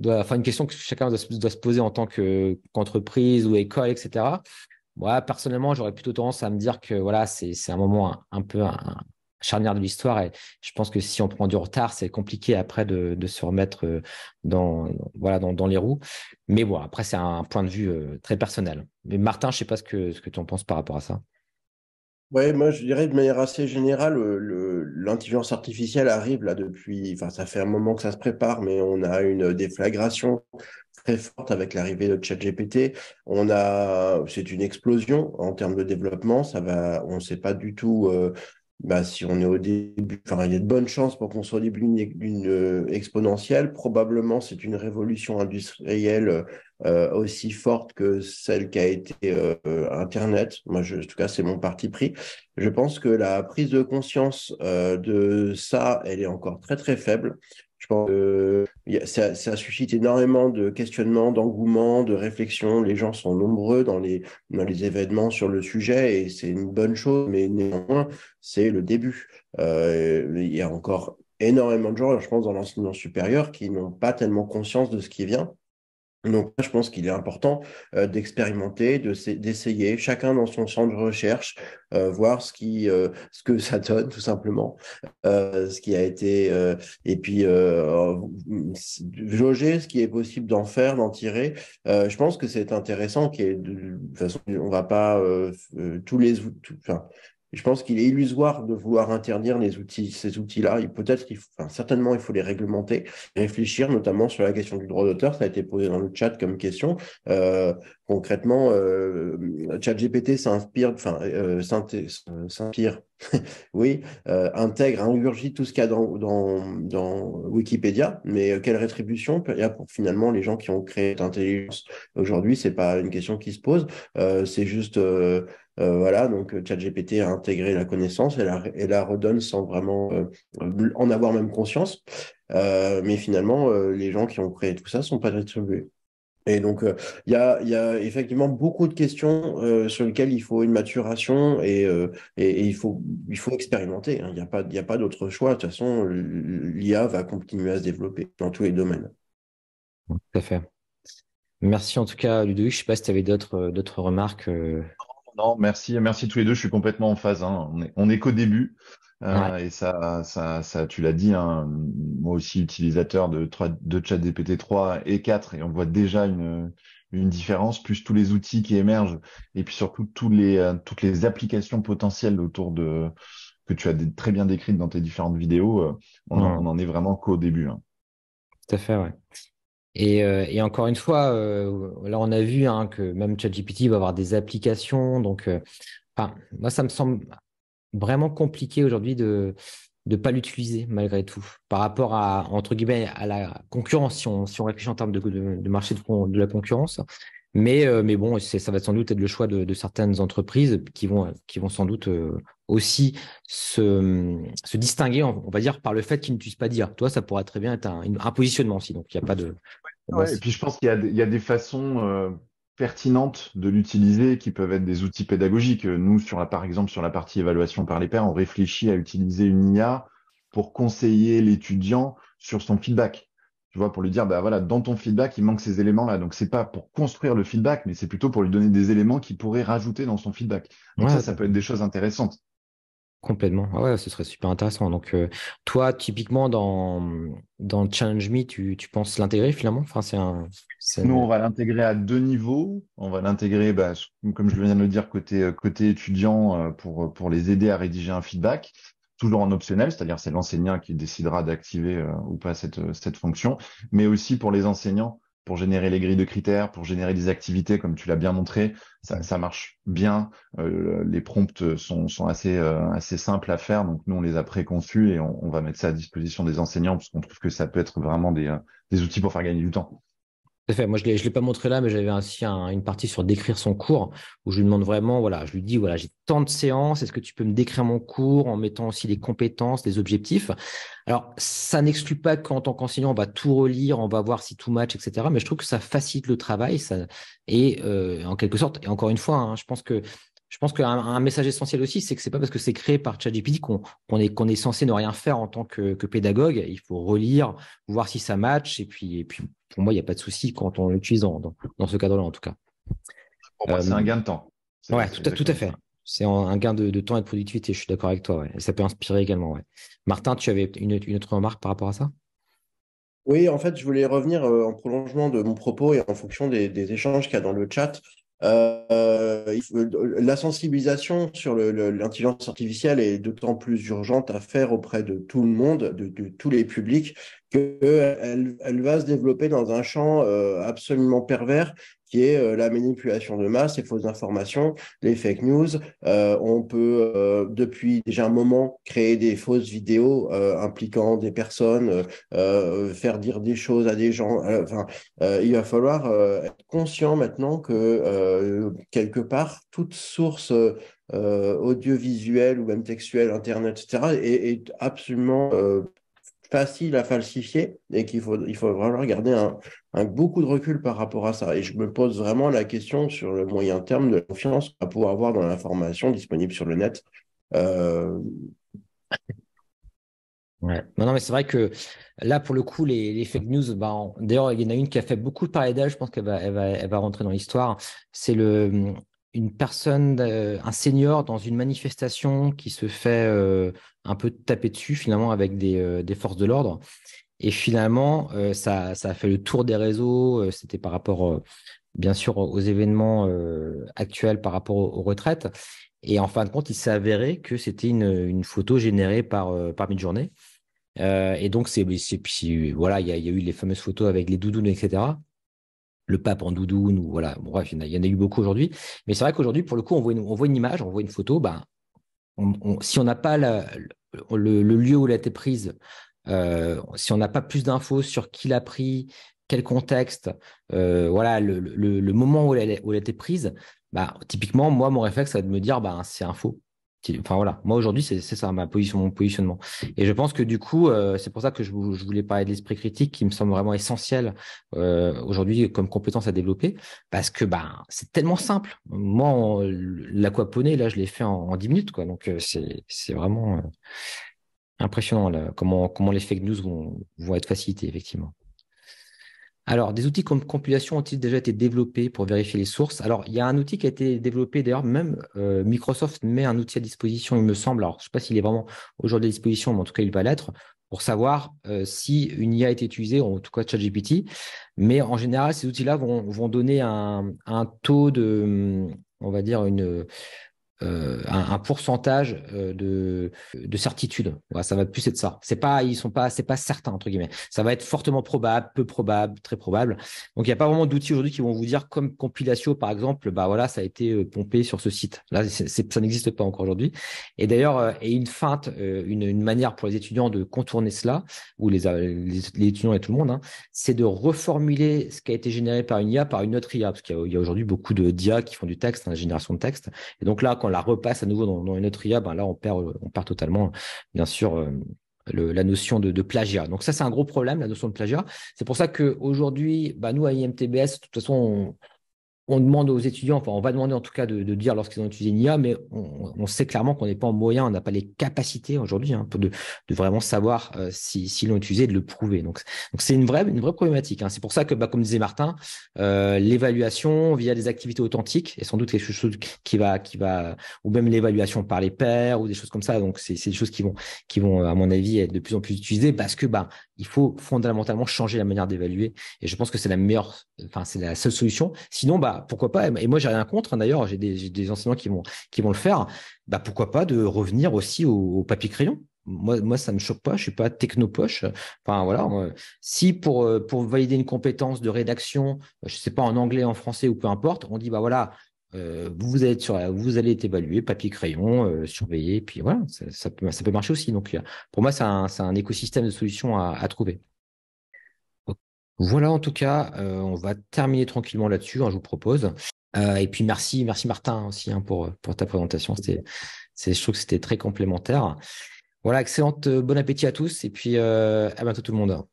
enfin une question que chacun doit se poser en tant qu'entreprise ou école, etc. Moi, personnellement, j'aurais plutôt tendance à me dire que voilà, c'est un moment un peu charnière de l'histoire et je pense que si on prend du retard, c'est compliqué après de se remettre voilà, dans les roues. Mais bon, après, c'est un point de vue très personnel. Mais Martin, je sais pas ce que tu en penses par rapport à ça. Ouais, moi je dirais de manière assez générale, l'intelligence artificielle arrive là depuis, enfin ça fait un moment que ça se prépare, mais on a une déflagration très forte avec l'arrivée de ChatGPT. C'est une explosion en termes de développement. On ne sait pas du tout si on est au début. Enfin, il y a de bonnes chances pour qu'on soit au début d'une exponentielle. Probablement, c'est une révolution industrielle aussi forte que celle qui a été Internet. Moi, en tout cas, c'est mon parti pris. Je pense que la prise de conscience de ça, elle est encore très très faible. Je pense que ça suscite énormément de questionnements, d'engouement, de réflexions. Les gens sont nombreux dans les événements sur le sujet et c'est une bonne chose, mais néanmoins, c'est le début. Il y a encore énormément de gens, je pense, dans l'enseignement supérieur qui n'ont pas tellement conscience de ce qui vient. Donc, je pense qu'il est important d'expérimenter, d'essayer, chacun dans son centre de recherche, voir ce que ça donne, tout simplement, ce qui a été, et puis jauger ce qui est possible d'en faire, d'en tirer. Je pense que c'est intéressant, de toute façon, on va pas tous les outils, enfin, je pense qu'il est illusoire de vouloir interdire ces outils-là. Certainement, il faut les réglementer, réfléchir notamment sur la question du droit d'auteur. Ça a été posé dans le chat comme question. Concrètement, ChatGPT s'inspire, oui, intègre, ingurgite tout ce qu'il y a dans Wikipédia, mais quelle rétribution il y a pour finalement les gens qui ont créé l'intelligence aujourd'hui? C'est pas une question qui se pose. C'est juste voilà, donc ChatGPT a intégré la connaissance et la redonne sans vraiment en avoir même conscience. Mais finalement, les gens qui ont créé tout ça sont pas rétribués. Et donc, il y a effectivement beaucoup de questions sur lesquelles il faut une maturation et il faut expérimenter, hein. Il y a pas d'autre choix. De toute façon, l'IA va continuer à se développer dans tous les domaines. Tout à fait. Merci en tout cas, Ludovic. Je sais pas si tu avais d'autres remarques. Non, merci, merci tous les deux. Je suis complètement en phase, hein. On est qu'au début. Ouais. Et tu l'as dit, hein, moi aussi utilisateur de ChatGPT 3 et 4, et on voit déjà une différence, plus tous les outils qui émergent, et puis surtout toutes les applications potentielles que tu as très bien décrites dans tes différentes vidéos. On en est vraiment qu'au début, hein. Tout à fait, ouais. Et encore une fois, là, on a vu hein, que même ChatGPT va avoir des applications. Donc, enfin, moi, ça me semble vraiment compliqué aujourd'hui de ne pas l'utiliser malgré tout par rapport à, entre guillemets, à la concurrence, si on réfléchit en termes de marché de la concurrence. Mais bon, ça va sans doute être le choix de certaines entreprises qui vont sans doute aussi se distinguer, on va dire, par le fait qu'ils n'utilisent pas d'IA. Toi, ça pourrait très bien être un positionnement aussi. Donc, il n'y a pas de. Pour moi, Ouais, et puis je pense qu'il y a des façons pertinentes de l'utiliser qui peuvent être des outils pédagogiques. Nous, par exemple, sur la partie évaluation par les pairs, on réfléchit à utiliser une IA pour conseiller l'étudiant sur son feedback. Tu vois, pour lui dire, bah voilà, dans ton feedback, il manque ces éléments-là. Donc, c'est pas pour construire le feedback, mais c'est plutôt pour lui donner des éléments qu'il pourrait rajouter dans son feedback. Donc ouais, ça peut être des choses intéressantes. complètement. Ah ouais, ce serait super intéressant. Donc, toi, typiquement, dans Challenge Me, tu penses l'intégrer finalement? Enfin, Nous, on va l'intégrer à deux niveaux. On va l'intégrer, bah, comme je viens de le dire, côté étudiant, pour les aider à rédiger un feedback, toujours en optionnel, c'est-à-dire c'est l'enseignant qui décidera d'activer ou pas cette fonction, mais aussi pour les enseignants, pour générer les grilles de critères, pour générer des activités, comme tu l'as bien montré, ça marche bien. Les prompts sont assez simples à faire, donc nous, on les a préconçus et on va mettre ça à disposition des enseignants parce qu'on trouve que ça peut être vraiment des outils pour faire gagner du temps. Tout à fait. Moi, je l'ai pas montré là, mais j'avais aussi une partie sur décrire son cours où je lui demande vraiment, voilà, je lui dis, voilà, j'ai tant de séances, est-ce que tu peux me décrire mon cours en mettant aussi les compétences, les objectifs? Alors, ça n'exclut pas qu'en tant qu'enseignant, on va tout relire, on va voir si tout match, etc. Mais je trouve que ça facilite le travail, et en quelque sorte, et encore une fois, hein, je pense qu'un message essentiel aussi, c'est que c'est pas parce que c'est créé par ChatGPT qu'on est censé ne rien faire en tant que pédagogue. Il faut relire, voir si ça match, et puis pour moi, il n'y a pas de souci quand on l'utilise dans ce cadre-là, en tout cas. Pour moi, c'est un Euh, gain de temps. ouais, C'est tout à exactement fait. ça. C'est un gain de temps et de productivité, je suis d'accord avec toi. Ouais. Et ça peut inspirer également. Ouais. Martin, tu avais une autre remarque par rapport à ça? Oui, en fait, je voulais revenir en prolongement de mon propos et en fonction des échanges qu'il y a dans le chat. La sensibilisation sur l'intelligence artificielle est d'autant plus urgente à faire auprès de tout le monde, de tous les publics, qu'elle va se développer dans un champ absolument pervers qui est la manipulation de masse, les fausses informations, les fake news. On peut, depuis déjà un moment, créer des fausses vidéos impliquant des personnes, faire dire des choses à des gens. Enfin, il va falloir être conscient maintenant que quelque part, toute source audiovisuelle ou même textuelle, Internet, etc., est absolument facile à falsifier et il faut vraiment garder beaucoup de recul par rapport à ça. Et je me pose vraiment la question sur le moyen terme de la confiance qu'on va pouvoir avoir dans l'information disponible sur le net. Euh, Ouais. Non, non, mais c'est vrai que là, pour le coup, les fake news, bah, d'ailleurs, il y en a une qui a fait beaucoup parler d'elle, je pense qu'elle va rentrer dans l'histoire. C'est une personne, un senior dans une manifestation qui se fait un peu taper dessus, finalement, avec des forces de l'ordre. Et finalement, ça a fait le tour des réseaux. C'était par rapport, bien sûr, aux événements actuels par rapport aux retraites. Et en fin de compte, il s'est avéré que c'était une photo générée par Midjourney. Et donc, puis, voilà, il y a eu les fameuses photos avec les doudounes, etc. Le pape en doudoune, ou voilà. Bon, bref, il y en a eu beaucoup aujourd'hui. Mais c'est vrai qu'aujourd'hui, pour le coup, on voit une image, on voit une photo. Ben, si on n'a pas le lieu où elle a été prise, si on n'a pas plus d'infos sur qui l'a pris, quel contexte, voilà, le moment où elle a été prise, bah, typiquement, moi, mon réflexe, c'est de me dire, bah, c'est un faux. Enfin voilà, moi aujourd'hui c'est ça mon positionnement. Et je pense que du coup c'est pour ça que je voulais parler de l'esprit critique qui me semble vraiment essentiel aujourd'hui comme compétence à développer parce que bah c'est tellement simple. Moi l'aquaponie là je l'ai fait en 10 minutes quoi. Donc c'est vraiment impressionnant là, comment les fake news vont être facilités effectivement. Alors, des outils comme compilation ont-ils déjà été développés pour vérifier les sources? Alors, il y a un outil qui a été développé, d'ailleurs, même Microsoft met un outil à disposition, il me semble. Alors, je ne sais pas s'il est vraiment aujourd'hui à disposition, mais en tout cas, il va l'être, pour savoir si une IA a été utilisée, en tout cas ChatGPT. Mais en général, ces outils-là vont donner un taux de, on va dire, un pourcentage de certitude. Voilà, ça va plus être ça. C'est pas certains entre guillemets. Ça va être fortement probable, peu probable, très probable. Donc il n'y a pas vraiment d'outils aujourd'hui qui vont vous dire comme Compilatio par exemple, bah voilà, ça a été pompé sur ce site. Là, ça n'existe pas encore aujourd'hui. Et d'ailleurs, et une feinte, une manière pour les étudiants de contourner cela, ou les étudiants et tout le monde, hein, c'est de reformuler ce qui a été généré par une IA par une autre IA, parce qu'il y a aujourd'hui beaucoup d'IA qui font du texte, la génération de texte. Et donc là, quand on la repasse à nouveau dans une autre IA, ben là, on perd totalement, bien sûr, la notion de plagiat. Donc ça, c'est un gros problème, la notion de plagiat. C'est pour ça qu'aujourd'hui, bah, nous, à IMTBS, de toute façon, on demande aux étudiants, enfin, on va demander en tout cas de dire lorsqu'ils ont utilisé une IA, mais on sait clairement qu'on n'est pas en moyen, on n'a pas les capacités aujourd'hui de vraiment savoir s'ils l'ont utilisé et de le prouver. Donc c'est une vraie problématique. Hein. C'est pour ça que, bah, comme disait Martin, l'évaluation via des activités authentiques est sans doute quelque chose qui va, ou même l'évaluation par les pairs ou des choses comme ça. Donc c'est des choses qui vont, à mon avis, être de plus en plus utilisées parce que, bah, il faut fondamentalement changer la manière d'évaluer. Et je pense que c'est c'est la seule solution. Sinon, bah, pourquoi pas, et moi, j'ai rien contre, hein, d'ailleurs, j'ai des enseignants qui vont le faire, bah, pourquoi pas de revenir aussi au papier-crayon. Moi, ça me choque pas, je suis pas technopoche. Enfin, voilà. Si pour valider une compétence de rédaction, je sais pas, en anglais, en français ou peu importe, on dit, bah voilà, vous allez être évalué, papier-crayon, surveillé, et puis voilà, ça peut marcher aussi. Donc, pour moi, c'est un écosystème de solutions à trouver. Voilà, en tout cas, on va terminer tranquillement là-dessus, hein, je vous propose. Et puis merci Martin aussi, hein, pour ta présentation. Je trouve que c'était très complémentaire. Voilà, excellente, bon appétit à tous et puis à bientôt tout le monde.